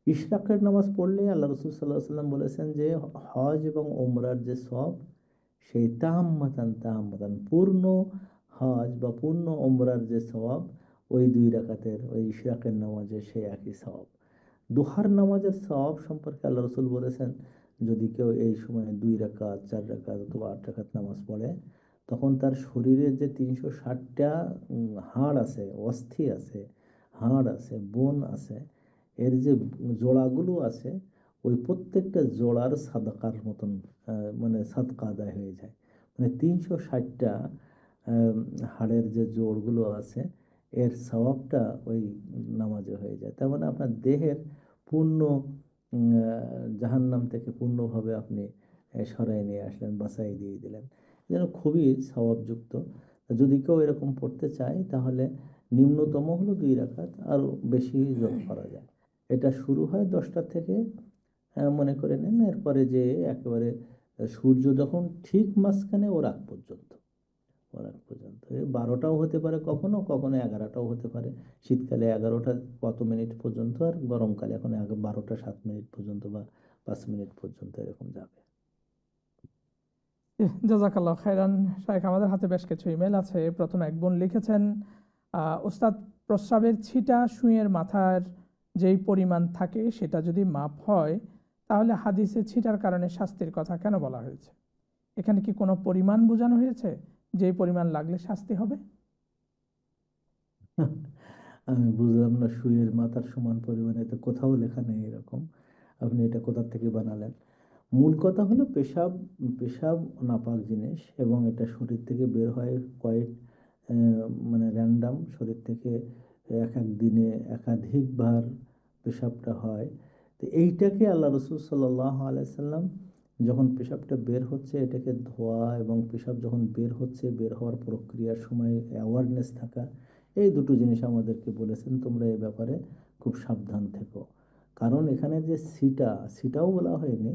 ইশরাকের নামাজ পড়লে আল্লাহ রসুল সাল্লাল্লাহু আলাইহি ওয়াসাল্লাম বলেছেন যে হজ এবং ওমরার যে সওয়াব, সেই তাম্মাতান পূর্ণ হজ বা পূর্ণ ওমরার যে সওয়াব, ওই 2 রাকাতের ওই ইশরাকের নামাজে সেই একই সওয়াব। দুহার নামাজের সওয়াব সম্পর্কে আল্লাহ রসুল বলেছেন, যদি কেউ এই সময় 2 রাকাত, 4 রাকাত অথবা 8 রাকাত নামাজ পড়ে, তখন তার শরীরের যে 360টা হাড় আছে, অস্থি আছে, হাড় আছে, বোন আছে, এর যে জোড়াগুলো আছে, ওই প্রত্যেকটা জোড়ার সাদাকার মতন মানে সাদকা আদায় হয়ে যায়। মানে 360টা হাড়ের যে জোড়গুলো আছে, এর সওয়াবটা ওই নামাজে হয়ে যায়। তার মানে আপনার দেহের পূর্ণ জাহান্নাম থেকে পূর্ণভাবে আপনি সরাই নিয়ে আসলেন, বাঁচাই দিয়ে দিলেন। যেন খুবই সওয়াবযুক্ত। যদি কেউ এরকম পড়তে চায়, তাহলে নিম্নতম হলো 2 রাকাত, আর বেশি যোগ করা যায়। এটা শুরু হয় 10টা থেকে, মনে করে নেন। এরপরে যে একেবারে সূর্য যখন ঠিক মাঝখানে, ওর আগ পর্যন্ত 12টাও হতে পারে, কখনো কখনো 11টাও হতে পারে। শীতকালে 11টা কত মিনিট পর্যন্ত, আর গরমকালে এখন 12টা 7 মিনিট পর্যন্ত বা 5 মিনিট পর্যন্ত এরকম যাবে। জাযাকাল্লাহ খাইরান। শাইখ, আমাদের হাতে বেশ কিছু ইমেল আছে। প্রথম এক বোন লিখেছেন, ওস্তাদ, প্রস্রাবের ছিটা সুঁইয়ের মাথার যেই পরিমাণ থাকে, সেটা যদি মাপ হয়, তাহলে হাদিসে ছিটার কারণে শাস্তির কথা কেন বলা হয়েছে? এখানে কি কোনো পরিমাণ বোঝানো হয়েছে, যেই পরিমাণ লাগলে শাস্তি হবে? আমি বুঝলাম না, সুইয়ের মাথার সমান পরিমাণে তো কোথাও লেখা নেই এরকম। আপনি এটা কোথা থেকে বানালেন? মূল কথা হলো, পেশাব পেশাব নাপাক জিনিস, এবং এটা শরীর থেকে বের হয় কয়েক মানে র্যান্ডাম, শরীর থেকে এক এক দিনে একাধিকবার পেশাবটা হয়। তো এইটাকে আল্লাহ রসুল সাল্লাল্লাহু আলাইহি সাল্লাম যখন পেশাবটা বের হচ্ছে, এটাকে ধোয়া, এবং পেশাব যখন বের হচ্ছে, বের হওয়ার প্রক্রিয়ার সময় অ্যাওয়ারনেস থাকা, এই দুটো জিনিস আমাদেরকে বলেছেন, তোমরা এ ব্যাপারে খুব সাবধান থেকো। কারণ এখানে যে সিটাও বলা হয়নি,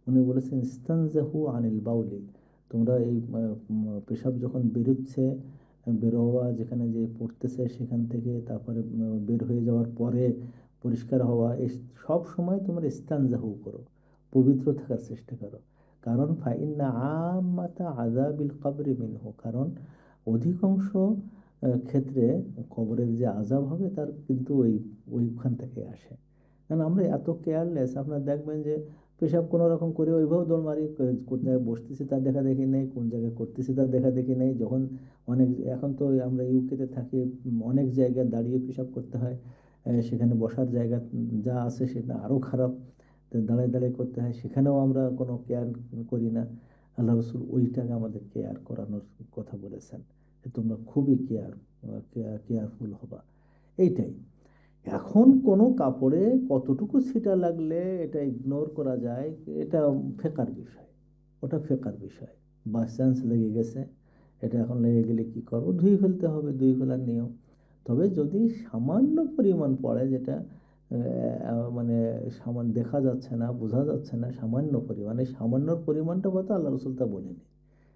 উনি বলেছেন ইস্তানজাহু আনিল বাউলি, তোমরা এই পেশাব যখন বেরোচ্ছে, বেরোয়া যেখানে যে পড়তেছে সেখান থেকে, তারপরে বের হয়ে যাওয়ার পরে পরিষ্কার হওয়া, এই সব সময় তোমরা ইস্তানজাহু করো, পবিত্র থাকার চেষ্টা করো। কারণ ফাইন্না আম্মাতা আযাবিল কবরি মিনহু, কারণ অধিকাংশ ক্ষেত্রে কবরের যে আযাব হবে তার কিন্তু ওইখান থেকে আসে। কারণ আমরা এত কেয়ারলেস, আপনারা দেখবেন যে পেশাব কোনো রকম করে ওইভাবে দৌড় মারি, কোন জায়গায় বসতেছি তার দেখা দেখি নেই, কোন জায়গায় করতেছি তার দেখা দেখি নেই। যখন অনেক, এখন তো আমরা ইউকেতে থাকি, অনেক জায়গায় দাঁড়িয়ে পেশাব করতে হয়, সেখানে বসার জায়গা যা আছে সেটা আরও খারাপ, তো দাঁড়ায় দাঁড়িয়ে করতে হয়, সেখানেও আমরা কোনো কেয়ার করি না। আল্লাহ রসুল ওইটাকে আমাদের কেয়ার করানোর কথা বলেছেন, যে তোমরা খুবই কেয়ারফুল হবা, এইটাই। এখন কোনো কাপড়ে কতটুকু ছিটা লাগলে এটা ইগনোর করা যায়, এটা ফেকার বিষয়, ওটা ফেকার বিষয়। বাই চান্স লেগে গেছে, এটা এখন লেগে গেলে কি করবো, ধুয়ে ফেলতে হবে, ধুয়ে ফেলার নিয়ম। তবে যদি সামান্য পরিমাণ পড়ে, যেটা মানে সামান্য দেখা যাচ্ছে না, বোঝা যাচ্ছে না, সামান্য পরিমাণে, সামান্য পরিমাণটা কথা আল্লাহ রসুল তা বলেনি।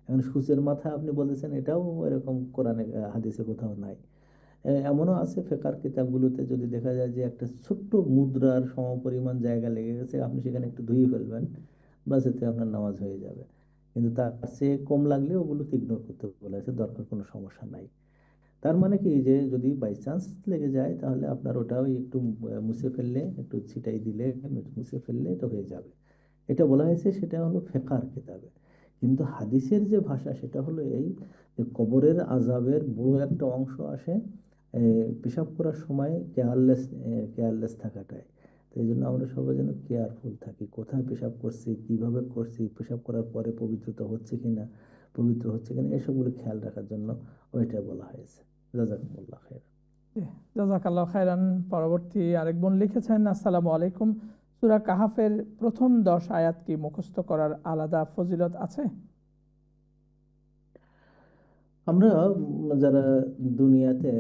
এখন সূচের মাথা আপনি বলেছেন, এটাও এরকম কোরআনে হাদিসে কোথাও নাই। এমনও আছে ফেকার কিতাবগুলোতে, যদি দেখা যায় যে একটা ছোট্ট মুদ্রার সমপরিমাণ জায়গা লেগে গেছে, আপনি সেখানে একটু ধুয়ে ফেলবেন, বাস এতে আপনার নামাজ হয়ে যাবে। কিন্তু তার চেয়ে কম লাগলে ওগুলোকে ইগনোর করতে বলেছে, দরকার কোনো সমস্যা নাই। তার মানে কি, যে যদি বাই চান্স লেগে যায় তাহলে আপনার ওটাও একটু মুছে ফেললে, একটু ছিটাই দিলে, মুছে ফেললে এটা হয়ে যাবে। এটা বলা হয়েছে, সেটা হলো ফেকার কিতাবে। কিন্তু হাদিসের যে ভাষা সেটা হলো এই, যে কবরের আযাবের বড় একটা অংশ আসে পেশাব করার সময় কেয়ারলেস থাকাটাই। তো এই জন্য আমরা সবাই যেন কেয়ারফুল থাকি, কোথায় পেশাব করছি, কিভাবে করছি, পেশাব করার পরে পবিত্রতা হচ্ছে কিনা, পবিত্র হচ্ছে কিনা, এসবগুলো খেয়াল রাখার জন্য ওইটাই বলা হয়েছে। জাযাকুমুল্লাহ খাইর। জাযাকাল্লাহ খাইরান। পরবর্তী আরেক বোন লিখেছেন, আসসালামু আলাইকুম, সূরা কাহাফের প্রথম 10 আয়াত কি মুখস্থ করার আলাদা ফজিলত আছে? আমরা যারা দুনিয়াতে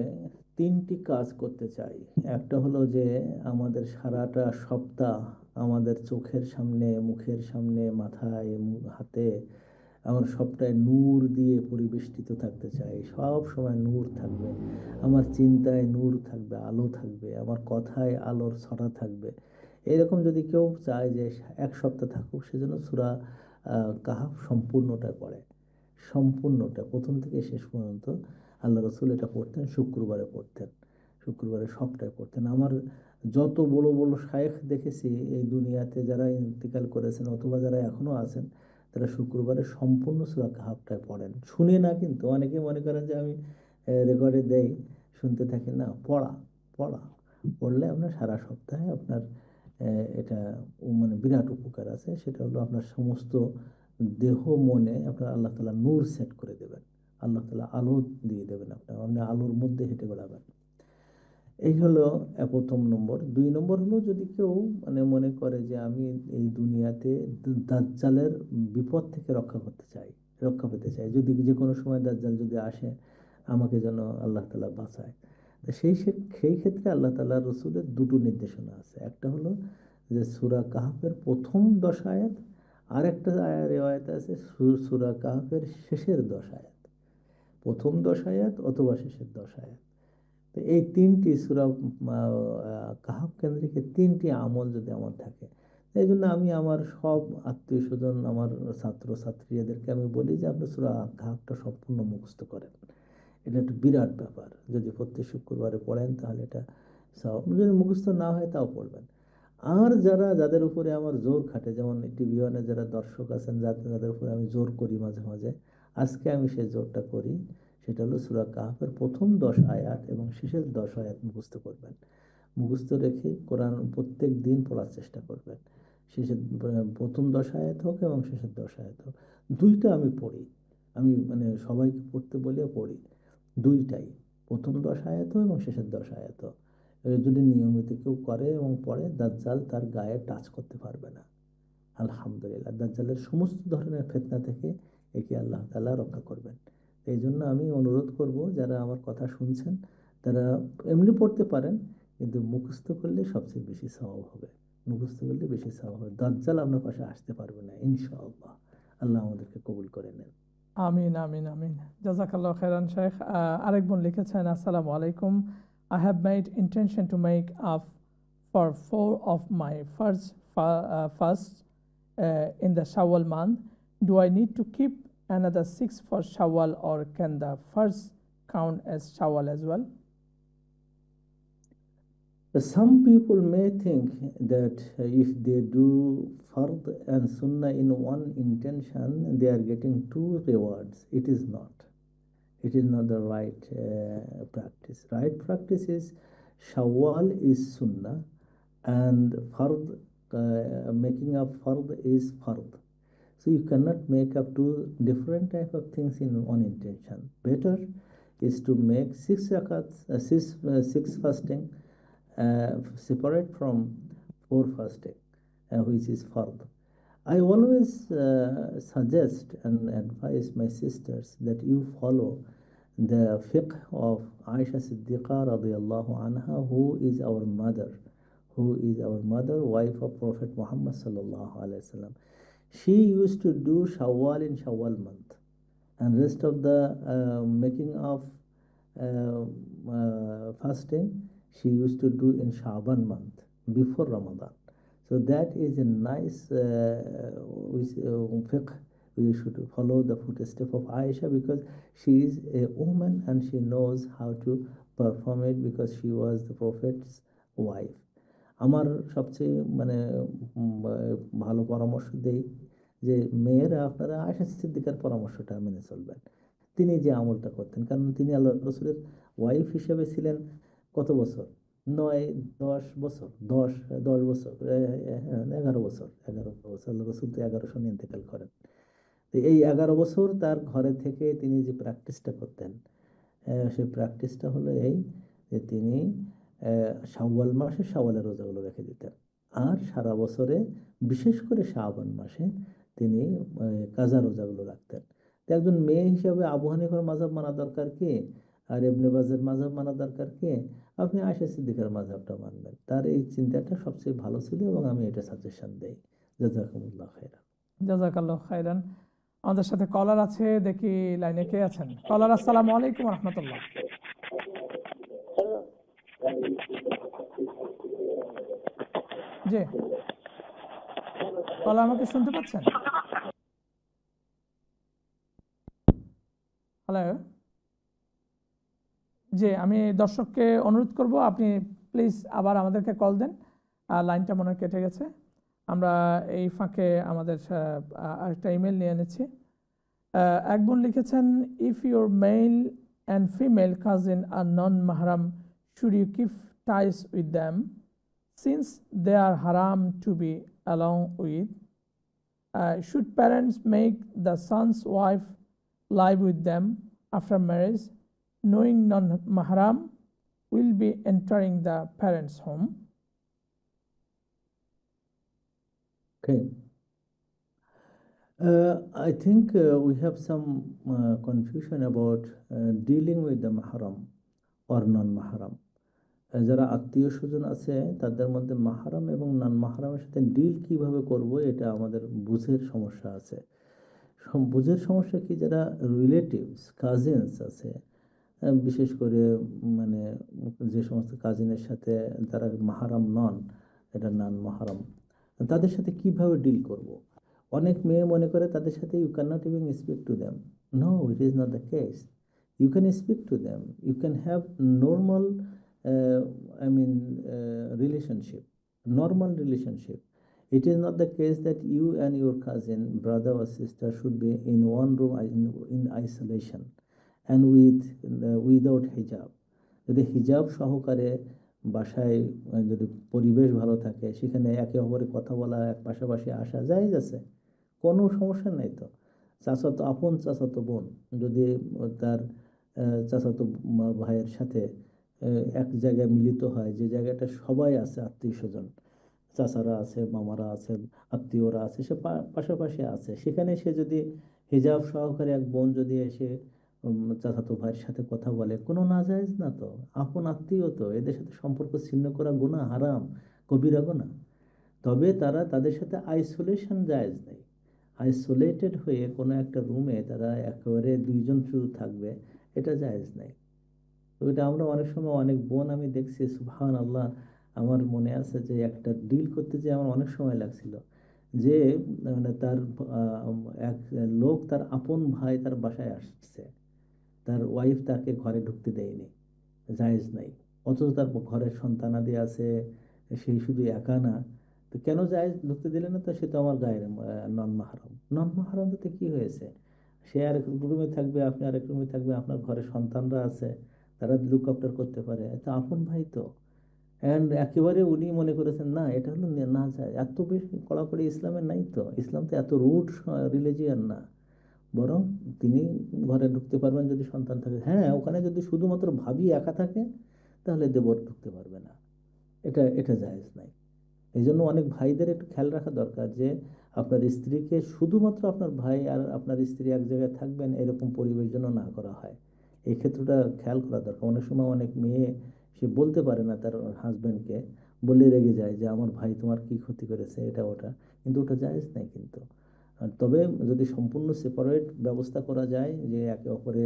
3টি কাজ করতে চাই, একটা হলো যে আমাদের সারাটা সপ্তাহ আমাদের চোখের সামনে, মুখের সামনে, মাথায়, হাতে, আমার সবটাই নূর দিয়ে পরিবেষ্টিত থাকতে চাই, সব সময় নূর থাকবে, আমার চিন্তায় নূর থাকবে, আলো থাকবে, আমার কথায় আলোর ছটা থাকবে। এরকম যদি কেউ চায় যে 1 সপ্তাহ থাকুক, সেজন্য সূরা কাহাফ সম্পূর্ণটা পড়ে, সম্পূর্ণটা প্রথম থেকে শেষ পর্যন্ত। আল্লাহ রসুল এটা পড়তেন, শুক্রবারে পড়তেন, শুক্রবারে সবটাই পড়তেন। আমার যত বড় বড় শায়েখ দেখেছি এই দুনিয়াতে, যারা ইন্তেকাল করেছেন অথবা যারা এখনও আছেন, তারা শুক্রবারে সম্পূর্ণ সূরা কাহাফটাই পড়েন, শুনে না। কিন্তু অনেকে মনে করেন যে আমি রেকর্ডে দেই, শুনতে থাকি না, পড়া, পড়া পড়লে আপনার সারা সপ্তাহে আপনার এটা মানে বিরাট উপকার আছে। সেটা হলো আপনার সমস্ত দেহ মনে আপনার আল্লাহ তাআলা নূর সেট করে দেবেন, আল্লাহ তাআলা আলো দিয়ে দেবেন, আপনি আলোর মধ্যে হেঁটে বেড়াবেন। এই হলো প্রথম নম্বর। 2 নম্বর হলো, যদি কেউ মানে মনে করে যে আমি এই দুনিয়াতে দাজ্জালের বিপদ থেকে রক্ষা করতে চাই, রক্ষা পেতে চাই, যদি যে কোনো সময় দাজ্জাল যদি আসে, আমাকে যেন আল্লাহ তাআলা বাঁচায়, তো সেই ক্ষেত্রে আল্লাহ তাআলা রসুলের 2টো নির্দেশনা আছে। একটা হলো যে সূরা কাহাফের প্রথম 10 আয়াত, আর একটা রিওয়ায়াত আছে সূরা কাহাফের শেষের 10 আয়াত, প্রথম 10 আয়াত অথবা শেষের 10 আয়াত। তো এই 3টি সূরা কাহাফ কেন্দ্রিক 3টি আমল যদি আমার থাকে, এই জন্য আমি আমার সব আত্মীয় স্বজন, আমার ছাত্র ছাত্রীদেরকে আমি বলি যে আপনি সূরা কাহাফটা সম্পূর্ণ মুখস্থ করেন। এটা একটা বিরাট ব্যাপার, যদি প্রত্যেক শুক্রবারে পড়েন তাহলে এটা সব, যদি মুখস্থ না হয় তাও পড়বেন। আর যাদের উপরে আমার জোর খাটে, যেমন টিভি ওয়ানে যারা দর্শক আছেন, যাদের উপরে আমি জোর করি মাঝে মাঝে, আজকে আমি সেই জোরটা করি, সেটা হলো সূরা কাহাফের প্রথম 10 আয়াত এবং শেষের 10 আয়াত মুখস্থ করবেন। মুখস্থ রেখে কোরআন প্রত্যেক দিন পড়ার চেষ্টা করবেন। শেষের প্রথম 10 আয়াত হোক এবং শেষের 10 আয়াত হোক, 2টা আমি পড়ি, আমি মানে সবাইকে পড়তে বলে পড়ি, 2টাই, প্রথম 10 আয়াত এবং শেষের 10 আয়াত। যদি নিয়মিত কেউ করে এবং পড়ে, দাজ্জাল তার গায়ে টাচ করতে পারবে না। আলহামদুলিল্লাহ, দাজ্জালের সমস্ত ধরনের ফিতনা থেকে একে আল্লাহ তাআলা রক্ষা করবেন। এই জন্য আমি অনুরোধ করব, যারা আমার কথা শুনছেন তারা এমনি পড়তে পারেন, কিন্তু মুখস্থ করলে সবচেয়ে বেশি সওয়াব হবে, মুখস্থ করলে বেশি সওয়াব হবে। দাজ্জাল আপনার পাশে আসতে পারবে না ইনশাআল্লাহ। আল্লাহ আমাদেরকে কবুল করে নেন। আমিন আমিন আমিন জাযাকাল্লাহু খাইরান শেখ। আরেক বোন লিখেছেন, আসসালামু আলাইকুম, I have made intention to make up for 4 of my fasts in the Shawwal month. Do I need to keep another 6 for Shawwal, or can the first count as Shawwal as well? Some people may think that if they do fard and sunnah in one intention, they are getting 2 rewards. It is not. It is not the right practice. Right practice is Shawwal is sunnah and fard, making up fard is fard. So you cannot make up 2 different type of things in one intention. Better is to make 6 rakats, 6 fasting, separate from 4 fasting, which is fard. I always suggest and advise my sisters that you follow the fiqh of Aisha Siddiqa radiyallahu anha, who is our mother, wife of Prophet Muhammad sallallahu alaihi wasallam. She used to do Shawwal in Shawwal month, and rest of the making of fasting she used to do in Shaban month before Ramadan. So that is a nice fiqh. We should follow the footstep of Aisha, because she is a woman and she knows how to perform it, because she was the Prophet's wife. আমার সবচেয়ে মানে ভালো পরামর্শ দেই যে মেয়েরা আপনারা আয়েশা সিদ্দিকার পরামর্শটা মেনে চলবেন। তিনি যে আমলটা করতেন, কারণ তিনি আল্লাহ রসুলের ওয়াইফ হিসেবে ছিলেন কত বছর? 9-10 বছর, 10 বছর, 11 বছর আল্লাহ রসুল তো 11 সনে ইন্তেকাল করেন। তো এই 11 বছর তার ঘরে থেকে তিনি যে প্র্যাকটিসটা করতেন, সেই প্র্যাকটিসটা হলো এই যে তিনি শাওয়াল মাসে শাওয়ালের রোজাগুলো রেখে দিতেন, আর সারা বছরে বিশেষ করে শাবান মাসে তিনি কাজা রোজাগুলো রাখতেন। তো একজন মেয়ে হিসাবে আবু হানিফার মাযহাব মানা দরকার কি, আর ইবনে বাজের মাযহাব মানা দরকার কি? আপনি আয়েশা সিদ্দিকার মাযহাবটা মানবেন। তার এই চিন্তাটা সবচেয়ে ভালো ছিল এবং আমি এটা সাজেশন দেই। জাযাকুমুল্লাহ খাইরান। জাযাকাল্লাহু খাইরান। আমাদের সাথে কলার আছে, দেখি লাইনে কে আছেন। কলার, আসসালামু আলাইকুম রাহমাতুল্লাহ। জি কলার, আমাকে শুনতে পাচ্ছেন? হ্যালো। জি, আমি দর্শককে অনুরোধ করব, আপনি প্লিজ আবার আমাদেরকে কল দেন। লাইনটা মনে হয় কেটে গেছে। আমরা এই ফাঁকে আমাদের আরেকটা ইমেল নিয়ে নিচ্ছি। এক বোন লিখেছেন, if your male and female cousin are non mahram, should you keep ties with them since they are haram to be along with? Should parents make the son's wife live with them after marriage, knowing non-mahram will be entering the parents' home? Okay. I think we have some confusion about dealing with the mahram or non-mahram. যারা আত্মীয় স্বজন আছে তাদের মধ্যে মাহরাম এবং নন মাহরামের সাথে deal কিভাবে করব, এটা আমাদের বুঝের সমস্যা আছে। বুঝের সমস্যা কি, যারা রিলেটিভস কাজিনস আছে, বিশেষ করে মানে যে সমস্ত কাজিনের সাথে তারা মাহরাম নন, এটা নন মাহরাম, তাদের সাথে কিভাবে ডিল করব। অনেক মেয়ে মনে করে তাদের সাথে you can not even speak to them. No, it is not the case. You can speak to them, you can have normal relationship, normal relationship. It is not the case that you and your cousin, brother or sister should be in one room in isolation and without hijab. যদি হিজাব সহকারে বাসায় যদি পরিবেশ ভালো থাকে, সেখানে একে অপরের কথা বলা, এক পাশাপাশি আসা যায় আছে, কোনো সমস্যা নাই। তো চাচাতো আপন চাচাতো বোন যদি তার চাচাতো ভাইয়ের সাথে এক জায়গায় মিলিত হয়, যে জায়গাটা সবাই আছে, আত্মীয় স্বজন, চাচারা আছে, মামারা আছে, আত্মীয়রা আছে, সে পাশাপাশি আছে, সেখানে সে যদি হিজাব সহকারে এক বোন যদি এসে চাচাতো ভাইয়ের সাথে কথা বলে, কোনো নাজায়েজ না। তো আপন আত্মীয়, তো এদের সাথে সম্পর্ক ছিন্ন করা গুনাহ, হারাম, কবিরা গুনাহ। তবে তাদের সাথে আইসোলেশন জায়েজ নেই। আইসোলেটেড হয়ে কোনো একটা রুমে তারা একেবারে দুইজন শুধু থাকবে, এটা জায়েজ নাই। তো এটা আমরা অনেক সময় অনেক বোন আমি দেখছি, সুবহান আল্লাহ, আমার মনে আছে যে একটা ডিল করতে যে আমার অনেক সময় লাগছিল, যে মানে তার এক লোক, তার আপন ভাই তার বাসায় আসছে, তার ওয়াইফ তাকে ঘরে ঢুকতে দেয়নি, জায়েজ নাই। অথচ তার ঘরের সন্তানাদি আছে, সেই শুধু একা না। তো কেন জায়েজ ঢুকতে দিলে না? তো সে তো আমার গায়ের নন মাহরম। নন মাহরম তো কি হয়েছে, সে আরেক রুমে থাকবে, আপনি আরেক রুমে থাকবে, আপনার ঘরে সন্তানরা আছে, তারা লুক আফটার করতে পারে, তো আপন ভাই তো। অ্যান্ড একেবারে উনি মনে করেছেন না এটা হলো না যায়, এত বেশি কড়াকড়ি ইসলামের নাই তো, ইসলাম তো এত রুট রিলিজিয়ান না। বরং তিনি ঘরে ঢুকতে পারবেন যদি সন্তান থাকে। হ্যাঁ, ওখানে যদি শুধুমাত্র ভাবি একা থাকে তাহলে দেবর ঢুকতে পারবে না, এটা জায়েজ নাই। এই জন্য অনেক ভাইদের একটু খেয়াল রাখা দরকার যে আপনার স্ত্রীকে শুধুমাত্র আপনার ভাই আর আপনার স্ত্রী এক জায়গায় থাকবেন এরকম পরিবেশ যেন না করা হয়, এই ক্ষেত্রটা খেয়াল করা দরকার। অনেক সময় অনেক মেয়ে সে বলতে পারে না তার হাজব্যান্ডকে, বলে রেগে যায় যে আমার ভাই তোমার কি ক্ষতি করেছে, এটা ওটা, কিন্তু ওটা জায়েজ নাই কিন্তু। তবে যদি সম্পূর্ণ সেপারেট ব্যবস্থা করা যায়, যে একে অপরে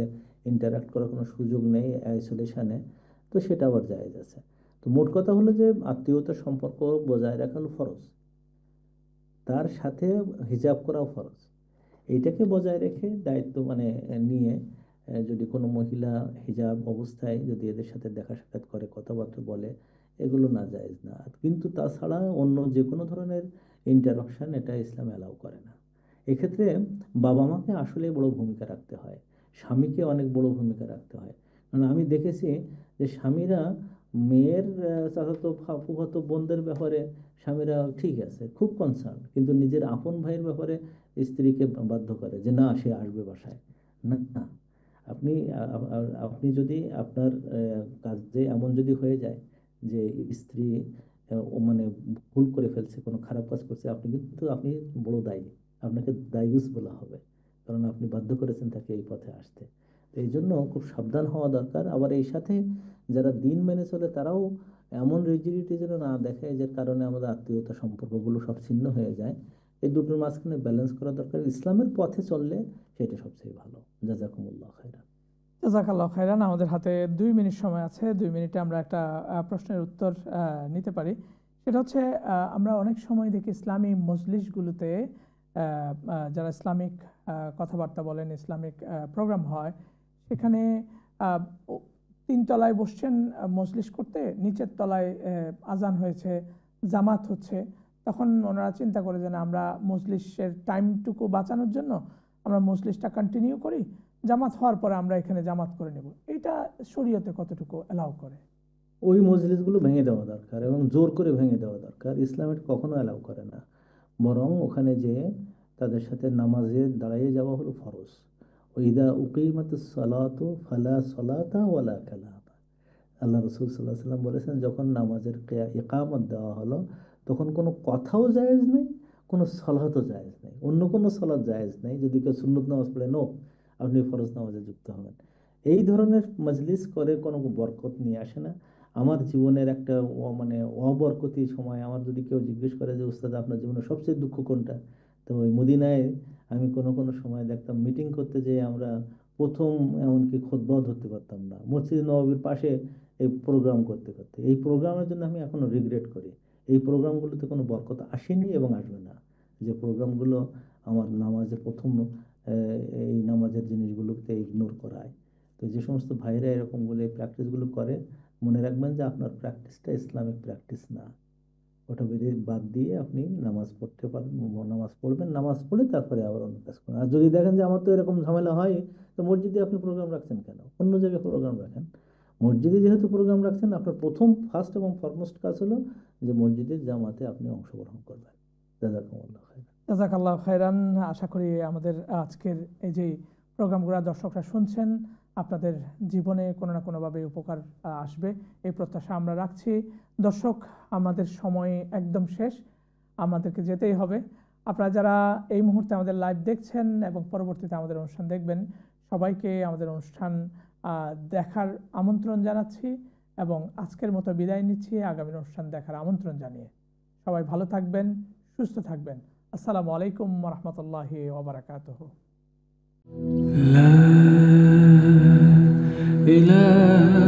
ইন্টারাক্ট করার কোনো সুযোগ নেই আইসোলেশনে, তো সেটা আবার জায়েজ আছে। তো মোট কথা হলো যে আত্মীয়তার সম্পর্ক বজায় রাখা হলো ফরজ, তার সাথে হিজাব করাও ফরজ। এইটাকে বজায় রেখে দায়িত্ব মানে নিয়ে যদি কোনো মহিলা হিজাব অবস্থায় যদি এদের সাথে দেখা সাক্ষাৎ করে, কথাবার্তা বলে, এগুলো না জায়েজ না। কিন্তু তাছাড়া অন্য যে কোনো ধরনের ইন্টারাকশন এটা ইসলাম অ্যালাউ করে না। এক্ষেত্রে বাবা মাকে আসলে বড় ভূমিকা রাখতে হয়, স্বামীকে অনেক বড় ভূমিকা রাখতে হয়। কারণ আমি দেখেছি যে স্বামীরা মেয়ের চাচাতো ফুফাতো বোনদের ব্যাপারে স্বামীরা ঠিক আছে, খুব কনসার্ন, কিন্তু নিজের আপন ভাইয়ের ব্যাপারে স্ত্রীকে বাধ্য করে যে না সে আসবে বাসায়। না না, আপনি আপনি যদি আপনার কাজে এমন যদি হয়ে যায় যে স্ত্রী ও মানে ভুল করে ফেলছে, কোনো খারাপ কাজ করছে, আপনি বড় দায়ী, আপনাকে দায়ুস বলা হবে, কারণ আপনি বাধ্য করেছেন তাকে এই পথে আসতে। তো এই জন্য খুব সাবধান হওয়া দরকার। আবার এই সাথে যারা দিন মেনে চলে তারাও এমন রিজিডিটি যেন না দেখায় যে কারণে আমাদের আত্মীয়তা সম্পর্কগুলো সব ছিন্ন হয়ে যায়। এই দুটোর মাঝখানে ব্যালেন্স করা দরকার। ইসলামের পথে চললে সেটা সবচেয়ে ভালো। জাযাকুমুল্লাহ খাইরান। জাযাকাল্লাহ খাইরান। আমাদের হাতে 2 মিনিট সময় আছে, 2 মিনিটে আমরা একটা প্রশ্নের উত্তর নিতে পারি। সেটা হচ্ছে আমরা অনেক সময় দেখি ইসলামী মজলিসগুলোতে যারা ইসলামিক কথাবার্তা বলেন, ইসলামিক প্রোগ্রাম হয়, সেখানে 3 তলায় বসছেন মজলিস করতে, নিচের তলায় আজান হয়েছে, জামাত হচ্ছে, তখন ওনারা চিন্তা করে যে না আমরা মজলিসের টাইমটুকু বাঁচানোর জন্য আমরা মজলিসটা কন্টিনিউ করি, জামাত হওয়ার পরে আমরা এখানে জামাত করে নেব। এটা শরীয়তে কতটুকু অ্যালাউ করে? ওই মজলিসগুলো ভেঙে দেওয়া দরকার এবং জোর করে ভেঙে দেওয়া দরকার। ইসলাম এটা কখনো অ্যালাউ করে না। বরং ওখানে যে তাদের সাথে নামাজে দাঁড়িয়ে যাওয়া হলো ফরজ। ওইদা উকিমাতুস সালাতু ফালা সালাতা ওয়ালা কালাম। আল্লাহ রসুল সাল্লাহ সাল্লাম বলেছেন যখন নামাজের ইকামত দেওয়া হলো তখন কোনো কথাও জায়েজ নেই, কোনো সলাতও জায়েজ নেই, অন্য কোনো সলাৎ জায়েজ নেই। যদি কেউ সুন্নত নামাজ পড়ে, নো, আপনি ফরজ নামাজে যুক্ত হবেন। এই ধরনের মজলিস করে কোনো বরকত নিয়ে আসে না। আমার জীবনের একটা মানে অবরকতি সময় আমার যদি কেউ জিজ্ঞেস করে যে উস্তাদ আপনার জীবনের সবচেয়ে দুঃখ কোনটা, তো ওই মদিনায় আমি কোনো কোনো সময় দেখতাম মিটিং করতে যেয়ে আমরা প্রথম এমনকি খুতবাও ধরতে পারতাম না, মসজিদ নববীর পাশে এই প্রোগ্রাম করতে করতে। এই প্রোগ্রামের জন্য আমি এখনো রিগ্রেট করি। এই প্রোগ্রামগুলোতে কোনো বরকত আসেনি এবং আসবে না। যে প্রোগ্রামগুলো আমার নামাজের প্রথম এই নামাজের জিনিসগুলোকে ইগনোর করায়। তো যে সমস্ত ভাইরা এরকম বলে এই প্র্যাকটিসগুলো করে, মনে রাখবেন যে আপনার প্র্যাকটিসটা ইসলামিক প্র্যাকটিস না। ওটা বাদ দিয়ে আপনি নামাজ পড়তে পারবেন, নামাজ পড়বেন, নামাজ পড়ে তারপরে আবার অন্য কাজ করুন। আর যদি দেখেন যে আমার তো এরকম ঝামেলা হয়, তো মসজিদে আপনি প্রোগ্রাম রাখছেন কেন? অন্য জায়গায় প্রোগ্রাম রাখেন। মসজিদে যেহেতু প্রোগ্রাম রাখছেন, আপনার ফার্স্ট এবং ফরমোস্ট কাজ হলো যে মসজিদের জামাতে আপনি অংশগ্রহণ করবেন। জাযাকুমুল্লাহ খাইরান। জাযাকাল্লাহ খাইরান। আশা করি আমাদের আজকের এই যে প্রোগ্রামগুলো দর্শকরা শুনছেন, আপনাদের জীবনে কোনো না কোনোভাবে উপকার আসবে, এই প্রত্যাশা আমরা রাখছি। দর্শক, আমাদের সময় একদম শেষ, আমাদেরকে যেতেই হবে। আপনারা যারা এই মুহূর্তে আমাদের লাইভ দেখছেন এবং পরবর্তীতে আমাদের অনুষ্ঠান দেখবেন, সবাইকে আমাদের অনুষ্ঠান দেখার আমন্ত্রণ জানাচ্ছি এবং আজকের মতো বিদায় নিচ্ছি, আগামী অনুষ্ঠান দেখার আমন্ত্রণ জানিয়ে। সবাই ভালো থাকবেন, সুস্থ থাকবেন। আসসালামু আলাইকুম ওয়া রাহমাতুল্লাহি ওয়া বারাকাতুহু। لا إله